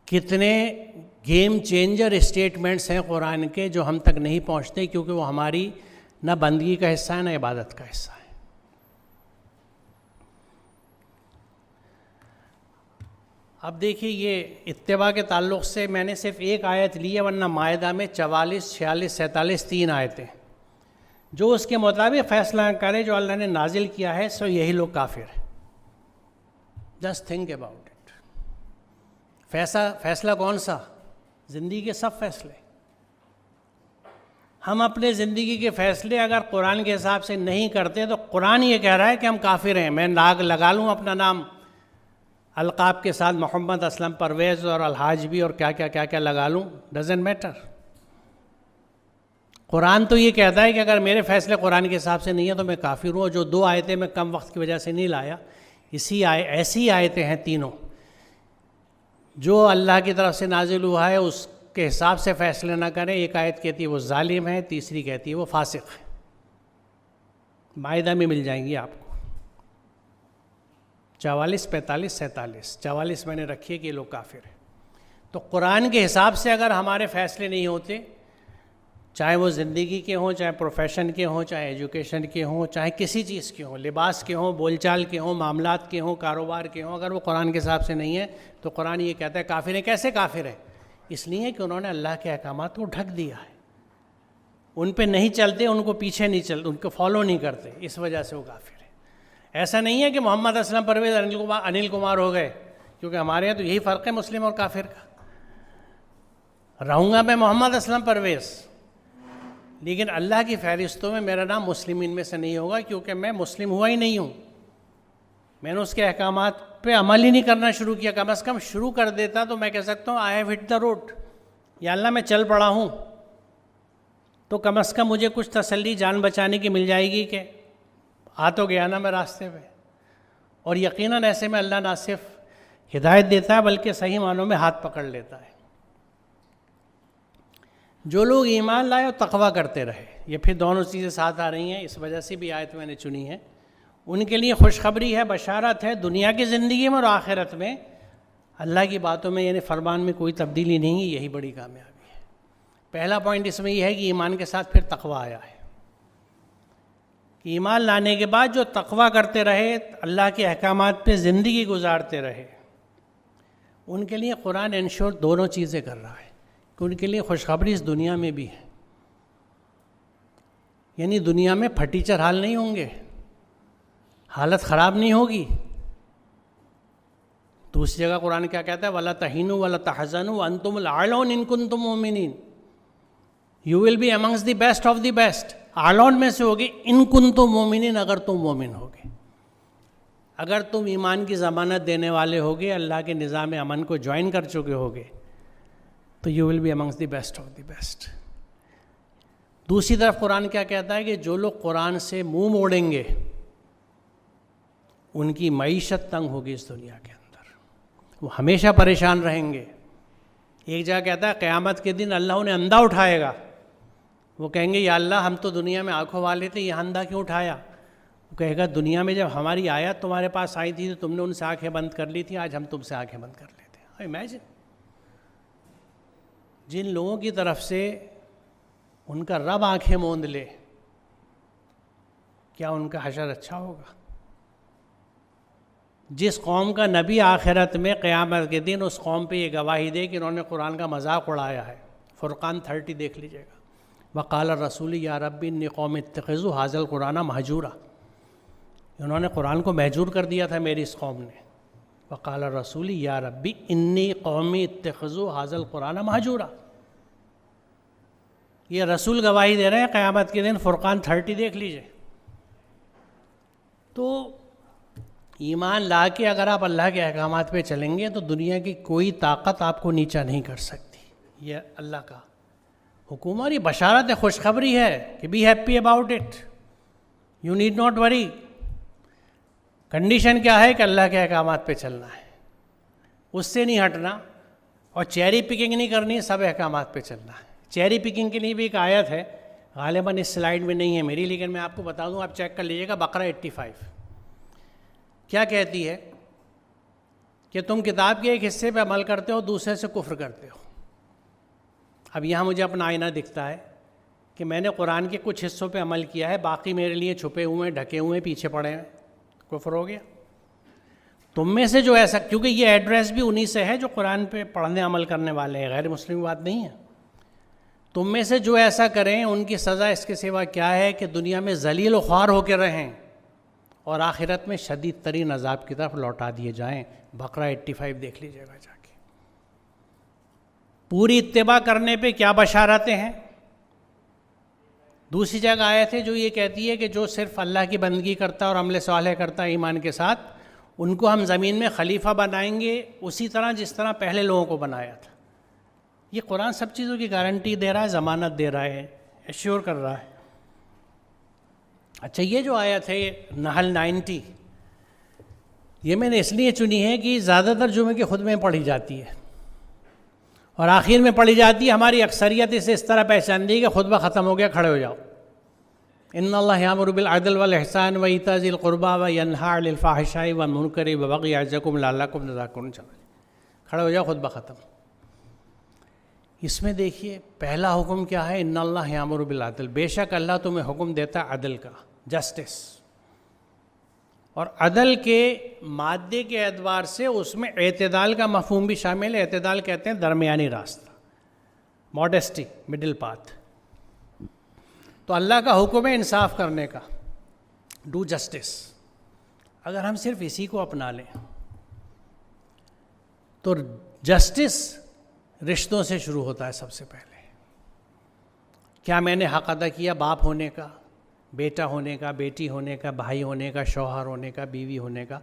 کتنے گیم چینجر اسٹیٹمنٹس ہیں قرآن کے جو ہم تک نہیں پہنچتے, کیونکہ وہ ہماری نہ بندگی کا حصہ ہے نہ عبادت کا حصہ ہے. اب دیکھیے یہ اتباع کے تعلق سے میں نے صرف ایک آیت لی ہے, ورنہ مائدہ میں 44, 46, 47 3 آیتیں. جو اس کے مطابق فیصلہ کرے جو اللہ نے نازل کیا ہے, سو یہی لوگ کافر ہیں. Just think about it. فیصلہ کون سا؟ زندگی کے سب فیصلے. ہم اپنے زندگی کے فیصلے اگر قرآن کے حساب سے نہیں کرتے تو قرآن یہ کہہ رہا ہے کہ ہم کافر ہیں. میں ناگ لگا لوں اپنا نام القاب کے ساتھ, محمد اسلم, پرویز اور الحاج بھی, اور کیا لگا لوں, ڈزنٹ میٹر. قرآن تو یہ کہتا ہے کہ اگر میرے فیصلے قرآن کے حساب سے نہیں ہیں تو میں کافر ہوں. جو 2 آیتیں میں کم وقت کی وجہ سے نہیں لایا, ایسی آیتیں ہیں تینوں جو اللہ کی طرف سے نازل ہوا ہے اس کے حساب سے فیصلے نہ کریں. ایک آیت کہتی ہے وہ ظالم ہے, تیسری کہتی ہے وہ فاسق ہے. مائدہ میں مل جائیں گی آپ کو 44, 45, 47. 44 میں نے رکھی ہے کہ یہ لوگ کافر ہیں. تو قرآن کے حساب سے اگر ہمارے فیصلے نہیں ہوتے, چاہے وہ زندگی کے ہوں, چاہے پروفیشن کے ہوں, چاہے ایجوکیشن کے ہوں, چاہے کسی چیز کے ہوں, لباس کے ہوں, بول چال کے ہوں, معاملات کے ہوں, کاروبار کے ہوں, اگر وہ قرآن کے حساب سے نہیں ہے تو قرآن یہ کہتا ہے کافر ہیں. کیسے کافر ہیں؟ اس لیے کہ انہوں نے اللہ کے احکامات کو ڈھک دیا ہے, ان پہ نہیں چلتے, ان کو پیچھے نہیں چلتے, ان کو فالو نہیں کرتے, اس وجہ سے وہ کافر ہیں. ایسا نہیں ہے کہ محمد اسلم, پرویز, انل کمار ہو گئے, کیونکہ ہمارے یہاں تو یہی فرق ہے مسلم اور کافر کا. رہوں گا میں محمد اسلم پرویز, لیکن اللہ کی فہرستوں میں میرا نام مسلمین میں سے نہیں ہوگا, کیونکہ میں مسلم ہوا ہی نہیں ہوں. میں نے اس کے احکامات پہ عمل ہی نہیں کرنا شروع کیا. کم از کم شروع کر دیتا تو میں کہہ سکتا ہوں I have hit the road, یا اللہ میں چل پڑا ہوں, تو کم از کم مجھے کچھ تسلی جان بچانے کی مل جائے گی کہ آ تو گیا نا میں راستے پہ. اور یقیناً ایسے میں اللہ نہ صرف ہدایت دیتا ہے بلکہ صحیح معنوں میں ہاتھ پکڑ لیتا ہے. جو لوگ ایمان لائے اور تقویٰ کرتے رہے, یہ پھر دونوں چیزیں ساتھ آ رہی ہیں, اس وجہ سے بھی آیت میں نے چنی ہے. ان کے لیے خوشخبری ہے, بشارت ہے, دنیا کی زندگی میں اور آخرت میں اللہ کی باتوں میں یعنی فرمان میں کوئی تبدیلی نہیں ہے. یہی بڑی کامیابی ہے. پہلا پوائنٹ اس میں یہ ہے کہ ایمان کے ساتھ پھر تقویٰ آیا ہے. ایمان لانے کے بعد جو تقویٰ کرتے رہے, اللہ کے احکامات پہ زندگی گزارتے رہے, ان کے لیے قرآن انشور دونوں چیزیں کر رہا ہے کہ ان کے لیے خوشخبری اس دنیا میں بھی ہے. یعنی دنیا میں پھٹیچر حال نہیں ہوں گے, حالت خراب نہیں ہوگی. دوسری جگہ قرآن کیا کہتا ہے, وَلَا تَهِنُوا وَلَا تَحْزَنُوا وَأَنْتُمُ الْأَعْلَوْنَ إِن كُنتُم مُؤْمِنِينَ. You will be amongst the best of the best. اعلون میں سے ہوگی ان کنتم مومنین, اگر تم مومن ہوگے, اگر تم ایمان کی ضمانت دینے والے ہوگے, اللہ کے نظام امن کو جوائن کر چکے ہوگے, تو you will be amongst the best of the best. دوسری طرف قرآن کیا کہتا ہے کہ جو لوگ قرآن سے منہ موڑیں گے ان کی معیشت تنگ ہوگی اس دنیا کے اندر, وہ ہمیشہ پریشان رہیں گے. ایک جگہ کہتا ہے قیامت کے دن اللہ انہیں اندھا اٹھائے گا. وہ کہیں گے یا اللہ ہم تو دنیا میں آنکھوں والے تھے، یہ اندھا کیوں اٹھایا؟ وہ کہے گا دنیا میں جب ہماری آیت تمہارے پاس آئی تھی تو تم نے ان سے آنکھیں بند کر لی تھی، آج ہم تم سے آنکھیں بند کر لیتے ہیں. امیجن جن لوگوں کی طرف سے ان کا رب آنکھیں موند لے، کیا ان کا حشر اچھا ہوگا؟ جس قوم کا نبی آخرت میں قیامت کے دن اس قوم پہ یہ گواہی دے کہ انہوں نے قرآن کا مذاق اڑایا ہے. فرقان 30 دیکھ لیجیے گا. وقال الرسول یا رب انی قوم اتخذوا ھذا القرآن مہجورا، انہوں نے قرآن کو مہجور کر دیا تھا میری اس قوم نے. وقال الرسول یا ربی انی قومی اتخذوا ھذا القرآن مہجورا. یہ رسول گواہی دے رہے ہیں قیامت کے دن. فرقان 30 دیکھ لیجئے. تو ایمان لا کے اگر آپ اللہ کے احکامات پہ چلیں گے تو دنیا کی کوئی طاقت آپ کو نیچا نہیں کر سکتی. یہ اللہ کا حکم اور یہ بشارت ہے، خوشخبری ہے کہ be happy about it, you need not worry. Condition کیا ہے کہ اللہ کے احکامات پہ چلنا ہے، اس سے نہیں ہٹنا، اور چیری پکنگ نہیں کرنی، سب احکامات پہ چلنا ہے. چیری پکنگ کے لیے بھی ایک آیت ہے، غالباً اس سلائیڈ میں نہیں ہے میری، لیکن میں آپ کو بتا دوں، آپ چیک کر لیجیے گا. بقرہ 85 کیا کہتی ہے کہ تم کتاب کے ایک حصے پہ عمل کرتے ہو، دوسرے سے کفر کرتے ہو. اب یہاں مجھے اپنا آئینہ دکھتا ہے کہ میں نے قرآن کے کچھ حصوں پہ عمل کیا ہے، باقی میرے لیے چھپے ہوئے ڈھکے ہوئے پیچھے پڑے ہیں، کفر ہو گیا. تم میں سے جو ایسا، کیونکہ یہ ایڈریس بھی انہی سے ہے جو قرآن پہ پڑھنے عمل کرنے والے ہیں، غیر مسلم بات نہیں ہے. تم میں سے جو ایسا کریں ان کی سزا اس کے سوا کیا ہے کہ دنیا میں ذلیل و خوار ہو کے رہیں اور آخرت میں شدید ترین عذاب کی طرف لوٹا دیے جائیں. بقرہ 85 دیکھ لیجیے گا جا کے. پوری اتباع کرنے پہ کیا بشارتیں ہیں. دوسری جگہ آیت ہے جو یہ کہتی ہے کہ جو صرف اللہ کی بندگی کرتا اور عمل صالح کرتا ہے ایمان کے ساتھ، ان کو ہم زمین میں خلیفہ بنائیں گے اسی طرح جس طرح پہلے لوگوں کو بنایا تھا. یہ قرآن سب چیزوں کی گارنٹی دے رہا ہے، ضمانت دے رہا ہے، ایشور کر رہا ہے. اچھا، یہ جو آیت ہے نحل 90، یہ میں نے اس لیے چنی ہے کہ زیادہ تر جمعے کے خطبے میں پڑھی جاتی ہے اور آخر میں پڑھی جاتی ہے. ہماری اکثریت اسے اس طرح پہچانتی ہے کہ خطبہ ختم ہو گیا، کھڑے ہو جاؤ. ان اللہ یامر بالعدل والاحسان وایتاء ذی القربی وینہی عن الفحشاء والمنکر والبغی یعظکم لعلکم تذکرون. کھڑے ہو جاؤ، خطبہ ختم. اس میں دیکھیے پہلا حکم کیا ہے، ان اللہ یامر بالعدل، بے شک اللہ تمہیں حکم دیتا ہے عدل کا، جسٹس. اور عدل کے مادے کے اعتبار سے اس میں اعتدال کا مفہوم بھی شامل ہے. اعتدال کہتے ہیں درمیانی راستہ، ماڈیسٹی، مڈل پاتھ. تو اللہ کا حکم ہے انصاف کرنے کا، ڈو جسٹس. اگر ہم صرف اسی کو اپنا لیں تو جسٹس رشتوں سے شروع ہوتا ہے. سب سے پہلے کیا میں نے حق ادا کیا باپ ہونے کا، بیٹا ہونے کا، بیٹی ہونے کا، بھائی ہونے کا، شوہر ہونے کا، بیوی ہونے کا،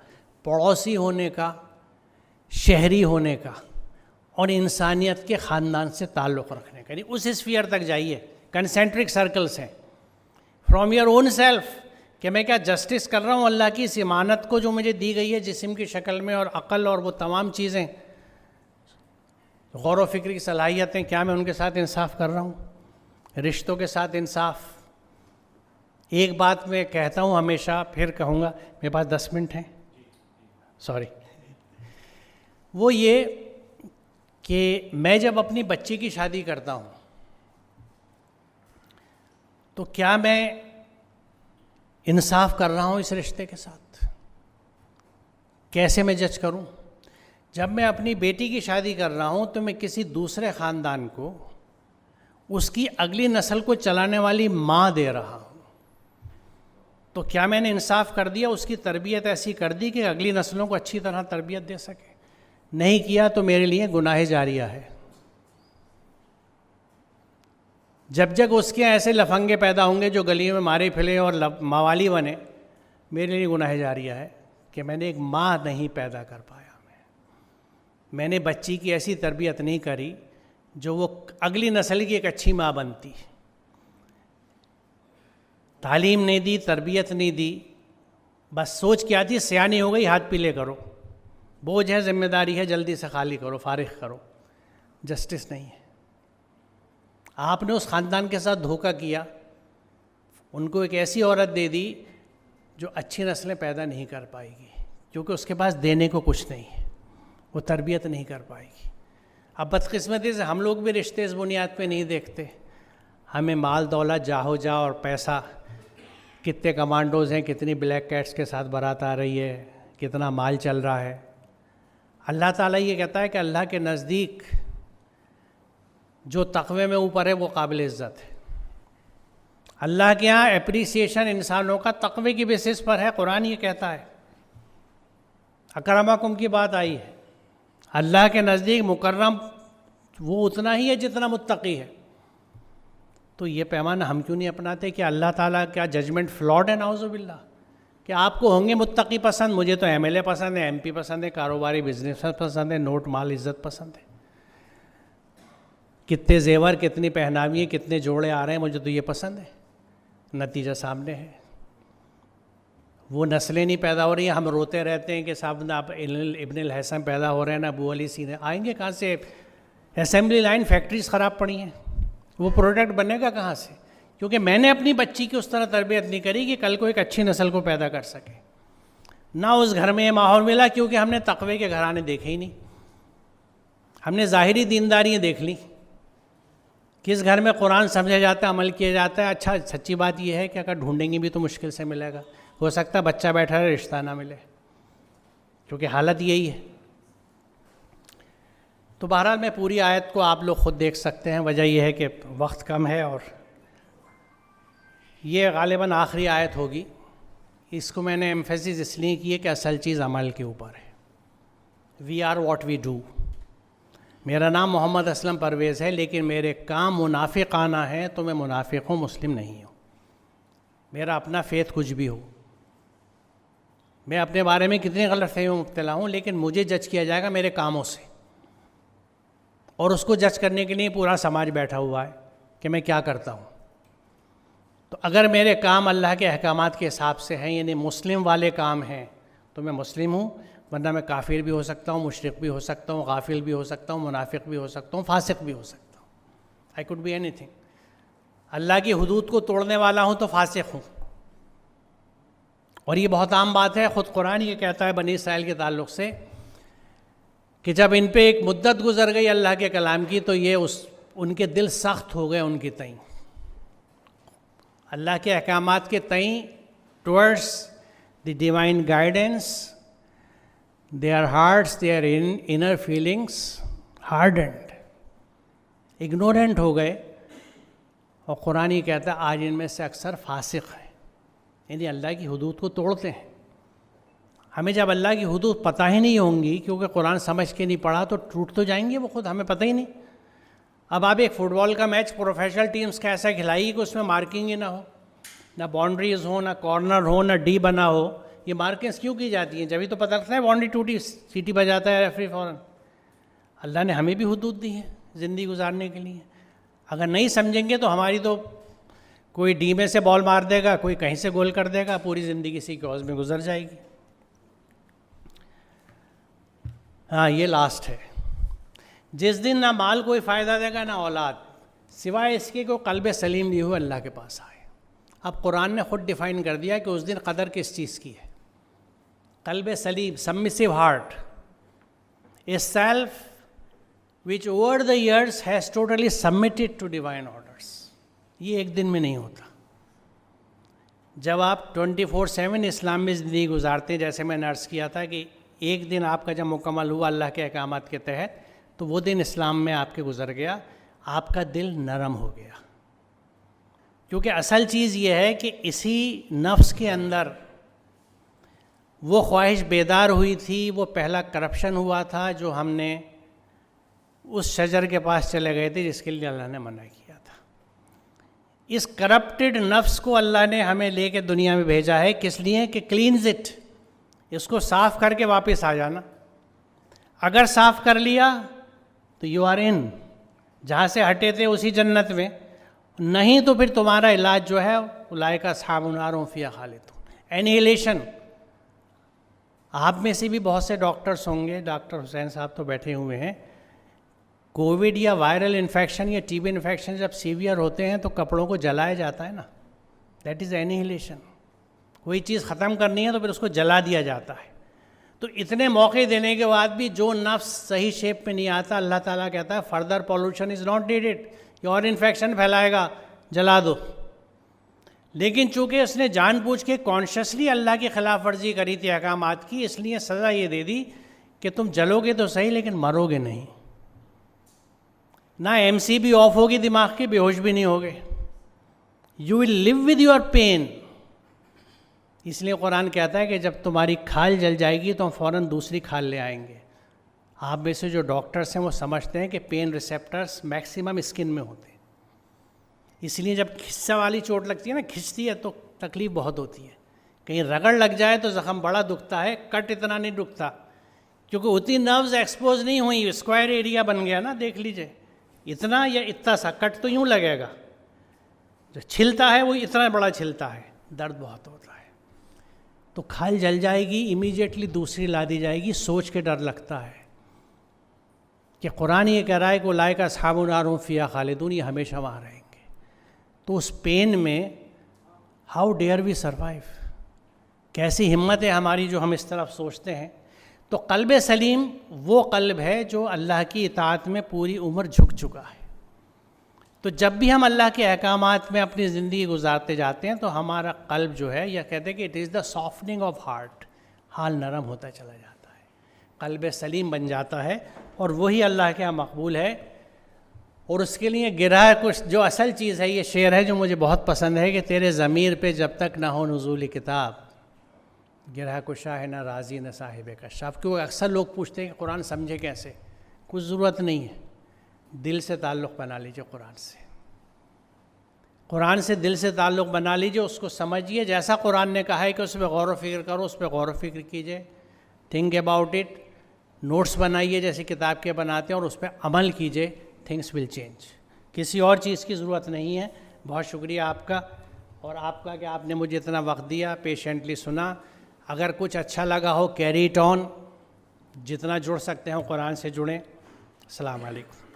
پڑوسی ہونے کا، شہری ہونے کا، اور انسانیت کے خاندان سے تعلق رکھنے کا. یعنی اس اسفیئر تک جائیے، کنسنٹرک سرکلس ہیں. فرام یور اون سیلف، کہ میں کیا جسٹس کر رہا ہوں اللہ کی اس امانت کو جو مجھے دی گئی ہے جسم کی شکل میں، اور عقل اور وہ تمام چیزیں، غور و فکر کی صلاحیتیں، کیا میں ان کے ساتھ انصاف کر رہا ہوں. رشتوں کے ساتھ انصاف. ایک بات میں کہتا ہوں ہمیشہ، پھر کہوں گا، میرے پاس 10 منٹ ہیں، سوری. وہ یہ کہ میں جب اپنی بچی کی شادی کرتا ہوں تو کیا میں انصاف کر رہا ہوں اس رشتے کے ساتھ؟ کیسے میں جج کروں؟ جب میں اپنی بیٹی کی شادی کر رہا ہوں تو میں کسی دوسرے خاندان کو اس کی اگلی نسل کو چلانے والی ماں دے رہا ہوں، تو کیا میں نے انصاف کر دیا؟ اس کی تربیت ایسی کر دی کہ اگلی نسلوں کو اچھی طرح تربیت دے سکے؟ نہیں کیا تو میرے لیے گناہ جاریہ ہے. جب جب اس کے ایسے لفنگے پیدا ہوں گے جو گلیوں میں مارے پھلے اور موالی بنے، میرے لیے گناہ جاریہ ہے کہ میں نے ایک ماں نہیں پیدا کر پایا. میں نے بچی کی ایسی تربیت نہیں کری جو وہ اگلی نسل کی ایک اچھی ماں بنتی. تعلیم نہیں دی، تربیت نہیں دی، بس سوچ کیا تھی، سیانی ہو گئی، ہاتھ پیلے کرو، بوجھ ہے، ذمہ داری ہے، جلدی سے خالی کرو، فارغ کرو. جسٹس نہیں ہے. آپ نے اس خاندان کے ساتھ دھوکہ کیا, ان کو ایک ایسی عورت دے دی جو اچھی نسلیں پیدا نہیں کر پائے گی, کیونکہ اس کے پاس دینے کو کچھ نہیں ہے, وہ تربیت نہیں کر پائے گی. اب بدقسمتی سے ہم لوگ بھی رشتے اس بنیاد پہ نہیں دیکھتے, ہمیں مال دولت جاہ و جا اور پیسہ, کتنے کمانڈوز ہیں, کتنی بلیک کیٹس کے ساتھ بارات آ رہی ہے, کتنا مال چل رہا ہے. اللہ تعالیٰ یہ کہتا ہے کہ اللہ کے نزدیک جو تقوی میں اوپر ہے وہ قابل عزت ہے. اللہ کے ہاں اپریسیشن انسانوں کا تقوی کی بیسس پر ہے. قرآن یہ کہتا ہے, اکرمکم کی بات آئی ہے. اللہ کے نزدیک مکرم وہ اتنا ہی ہے جتنا متقی ہے. تو یہ پیمانہ ہم کیوں نہیں اپناتے کہ اللہ تعالیٰ کیا ججمنٹ فلاڈ ہے؟ نعوذ باللہ. کہ آپ کو ہوں گے متقی پسند, مجھے تو ایم ایل اے پسند ہے, ایم پی پسند ہے, کاروباری بزنس پسند ہے, نوٹ مال عزت پسند ہے, کتنے زیور, کتنی پہناوییں, کتنے جوڑے آ رہے ہیں, مجھے تو یہ پسند ہے. نتیجہ سامنے ہے, وہ نسلیں نہیں پیدا ہو رہی ہیں. ہم روتے رہتے ہیں کہ صاحب آپ ابن الحسن پیدا ہو رہے ہیں نا, ابو علی سینے آئیں گے کہاں سے؟ اسمبلی لائن فیکٹریز خراب پڑی ہیں, وہ پروڈکٹ بنے گا کہاں سے؟ کیونکہ میں نے اپنی بچی کی اس طرح تربیت نہیں کری کہ کل کو ایک اچھی نسل کو پیدا کر سکے. نہ اس گھر میں یہ ماحول ملا کیونکہ ہم نے تقوی کے گھرانے دیکھے ہی نہیں. ہم نے ظاہری دینداریاں دیکھ لیں. کس گھر میں قرآن سمجھا جاتا ہے, عمل کیا جاتا ہے. اچھا, سچی بات یہ ہے کہ اگر ڈھونڈیں گے بھی تو مشکل سے ملے گا. ہو سکتا ہے بچہ بیٹھا رہے, رشتہ نہ ملے, کیونکہ حالت یہی ہے. تو بہرحال میں پوری آیت کو آپ لوگ خود دیکھ سکتے ہیں. وجہ یہ ہے کہ وقت کم ہے اور یہ غالباً آخری آیت ہوگی. اس کو میں نے ایمفیسس اس لیے کی ہے کہ اصل چیز عمل کے اوپر ہے. We are what we do. میرا نام محمد اسلم پرویز ہے, لیکن میرے کام منافقانہ ہیں تو میں منافق ہوں, مسلم نہیں ہوں. میرا اپنا فیتھ کچھ بھی ہو, میں اپنے بارے میں کتنی غلط فہمیوں میں مبتلا ہوں, لیکن مجھے جج کیا جائے گا میرے کاموں سے, اور اس کو جج کرنے کے لیے پورا سماج بیٹھا ہوا ہے کہ میں کیا کرتا ہوں. تو اگر میرے کام اللہ کے احکامات کے حساب سے ہیں, یعنی مسلم والے کام ہیں, تو میں مسلم ہوں, ورنہ میں کافر بھی ہو سکتا ہوں, مشرک بھی ہو سکتا ہوں, غافل بھی ہو سکتا ہوں, منافق بھی ہو سکتا ہوں, فاسق بھی ہو سکتا ہوں. آئی کوڈ بی اینی تھنگ. اللہ کی حدود کو توڑنے والا ہوں تو فاسق ہوں. اور یہ بہت عام بات ہے. خود قرآن یہ کہتا ہے بنی اسرائیل کے تعلق سے کہ جب ان پہ ایک مدت گزر گئی اللہ کے کلام کی تو یہ ان کے دل سخت ہو گئے ان کی تئیں, اللہ کے احکامات کے تئیں, towards the divine guidance. Their hearts, their inner feelings hardened, ignorant ہو گئے. اور قرآن یہ کہتا ہے آج ان میں سے اکثر فاسق ہیں, یعنی اللہ کی حدود کو توڑتے ہیں. ہمیں جب اللہ کی حدود پتہ ہی نہیں ہوں گی, کیونکہ قرآن سمجھ کے نہیں پڑھا, تو ٹوٹ تو جائیں گے وہ خود, ہمیں پتہ ہی نہیں. اب آپ ایک فٹ بال کا میچ پروفیشنل ٹیمز کا ایسا کھلائیے کہ اس میں مارکنگ ہی نہ ہو, نہ باؤنڈریز ہو, نہ کارنر ہو, نہ ڈی بنا ہو. یہ مارکنگس کیوں کی جاتی ہیں؟ جبھی تو پتہ لگتا ہے باؤنڈری ٹوٹی, سیٹی بجاتا ہے ریفری فوراً. اللہ نے ہمیں بھی حدود دی ہیں زندگی گزارنے کے لیے. اگر نہیں سمجھیں گے تو ہماری تو کوئی ڈی میں سے بال مار دے گا, کوئی کہیں سے گول کر دے گا, پوری زندگی اسی کاز میں گزر جائے گی. ہاں, یہ لاسٹ ہے. جس دن نہ مال کوئی فائدہ دے گا نہ اولاد, سوائے اس کے کہ قلب سلیم لیے ہوئے اللہ کے پاس آئے. اب قرآن نے خود ڈیفائن کر دیا کہ اس دن قدر کس چیز کی ہے. قلب سلیم, submissive heart, a self which over the years has totally submitted to divine orders. یہ ایک دن میں نہیں ہوتا. جب آپ 24/7 اسلام میں زندگی گزارتے ہیں, جیسے میں نے عرض کیا تھا کہ ایک دن آپ کا جب مکمل ہوا اللہ کے احکامات کے تحت, تو وہ دن اسلام میں آپ کے گزر گیا, آپ کا دل نرم ہو گیا. کیونکہ اصل چیز یہ ہے کہ اسی نفس کے اندر وہ خواہش بیدار ہوئی تھی, وہ پہلا کرپشن ہوا تھا جو ہم نے اس شجر کے پاس چلے گئے تھے جس کے لیے اللہ نے منع کیا تھا. اس کرپٹڈ نفس کو اللہ نے ہمیں لے کے دنیا میں بھیجا ہے. کس لیے؟ کہ کلینز اٹ, اس کو صاف کر کے واپس آ جانا. اگر صاف کر لیا تو یو آر ان, جہاں سے ہٹے تھے اسی جنت میں. نہیں تو پھر تمہارا علاج جو ہے اولئک اصحاب النار هم فیہا خالدون. اینیہیلیشن. آپ میں سے بھی بہت سے ڈاکٹرس ہوں گے, ڈاکٹر حسین صاحب تو بیٹھے ہوئے ہیں, کووڈ یا وائرل انفیکشن یا ٹی بی انفیکشن جب سیویئر ہوتے ہیں تو کپڑوں کو جلایا جاتا ہے نا, دیٹ از اینیہیلیشن. کوئی چیز ختم کرنی ہے تو پھر اس کو جلا دیا جاتا ہے. تو اتنے موقع دینے کے بعد بھی جو نفس صحیح شیپ میں نہیں آتا, اللہ تعالیٰ کہتا ہے further pollution is not needed, یہ اور انفیکشن پھیلائے گا, جلا دو. لیکن چونکہ اس نے جان بوجھ کے کانشیسلی اللہ کی خلاف ورزی کری تھی احکامات کی, اس لیے سزا یہ دے دی کہ تم جلو گے تو صحیح لیکن مرو گے نہیں. نہ ایم سی بھی آف ہوگی دماغ کی, بے ہوش بھی نہیں ہوگے. You will leave with your pain. اس لیے قرآن کہتا ہے کہ جب تمہاری کھال جل جائے گی تو ہم فوراً دوسری کھال لے آئیں گے. آپ میں سے جو ڈاکٹرس ہیں وہ سمجھتے ہیں کہ پین ریسیپٹرس میکسیمم اسکن میں ہوتے ہیں, اس لیے جب کھسا والی چوٹ لگتی ہے نا, کھنچتی ہے تو تکلیف بہت ہوتی ہے. کہیں رگڑ لگ جائے تو زخم بڑا دکھتا ہے, کٹ اتنا نہیں دکھتا کیونکہ اتنی نروز ایکسپوز نہیں ہوئی, اسکوائر ایریا بن گیا نا. دیکھ لیجئے اتنا یا اتنا سا کٹ تو یوں لگے گا, جو چھلتا ہے وہ اتنا بڑا چھلتا ہے, درد بہت ہوتا ہے. تو کھال جل جائے گی, امیجیٹلی دوسری لا دی جائے گی. سوچ کے ڈر لگتا ہے کہ قرآن یہ کہہ رہا ہے کہ اولئک اصحاب النار هم فیہا خالدون, یہ ہمیشہ وہاں رہیں گے. تو اس پین میں ہاؤ ڈیئر وی سروائیو, کیسی ہمت ہے ہماری جو ہم اس طرف سوچتے ہیں. تو قلب سلیم وہ قلب ہے جو اللہ کی اطاعت میں پوری عمر جھک چکا ہے. تو جب بھی ہم اللہ کے احکامات میں اپنی زندگی گزارتے جاتے ہیں تو ہمارا قلب جو ہے, یا کہتے ہیں کہ it is the softening of heart, حال نرم ہوتا چلا جاتا ہے, قلب سلیم بن جاتا ہے, اور وہی اللہ کے یہاں مقبول ہے. اور اس کے لیے گرہ کچھ جو اصل چیز ہے, یہ شعر ہے جو مجھے بہت پسند ہے کہ تیرے ضمیر پہ جب تک نہ ہو نزول کتاب, گرہ کشا ہے نہ راضی نہ صاحب کشاف. کیونکہ اکثر لوگ پوچھتے ہیں کہ قرآن سمجھے کیسے. کچھ ضرورت نہیں ہے, دل سے تعلق بنا لیجئے قرآن سے. قرآن سے دل سے تعلق بنا لیجئے, اس کو سمجھیے جیسا قرآن نے کہا ہے کہ اس پہ غور و فکر کرو, اس پہ غور و فکر کیجئے, تھنک اباؤٹ اٹ. نوٹس بنائیے جیسے کتاب کے بناتے ہیں, اور اس پہ عمل کیجئے, تھنگس ول چینج. کسی اور چیز کی ضرورت نہیں ہے. بہت شکریہ آپ کا, اور آپ کا کہ آپ نے مجھے اتنا وقت دیا, پیشنٹلی سنا. اگر کچھ اچھا لگا ہو, کیری اٹ آن, جتنا جڑ سکتے ہیں قرآن سے جڑیں. السلام علیکم.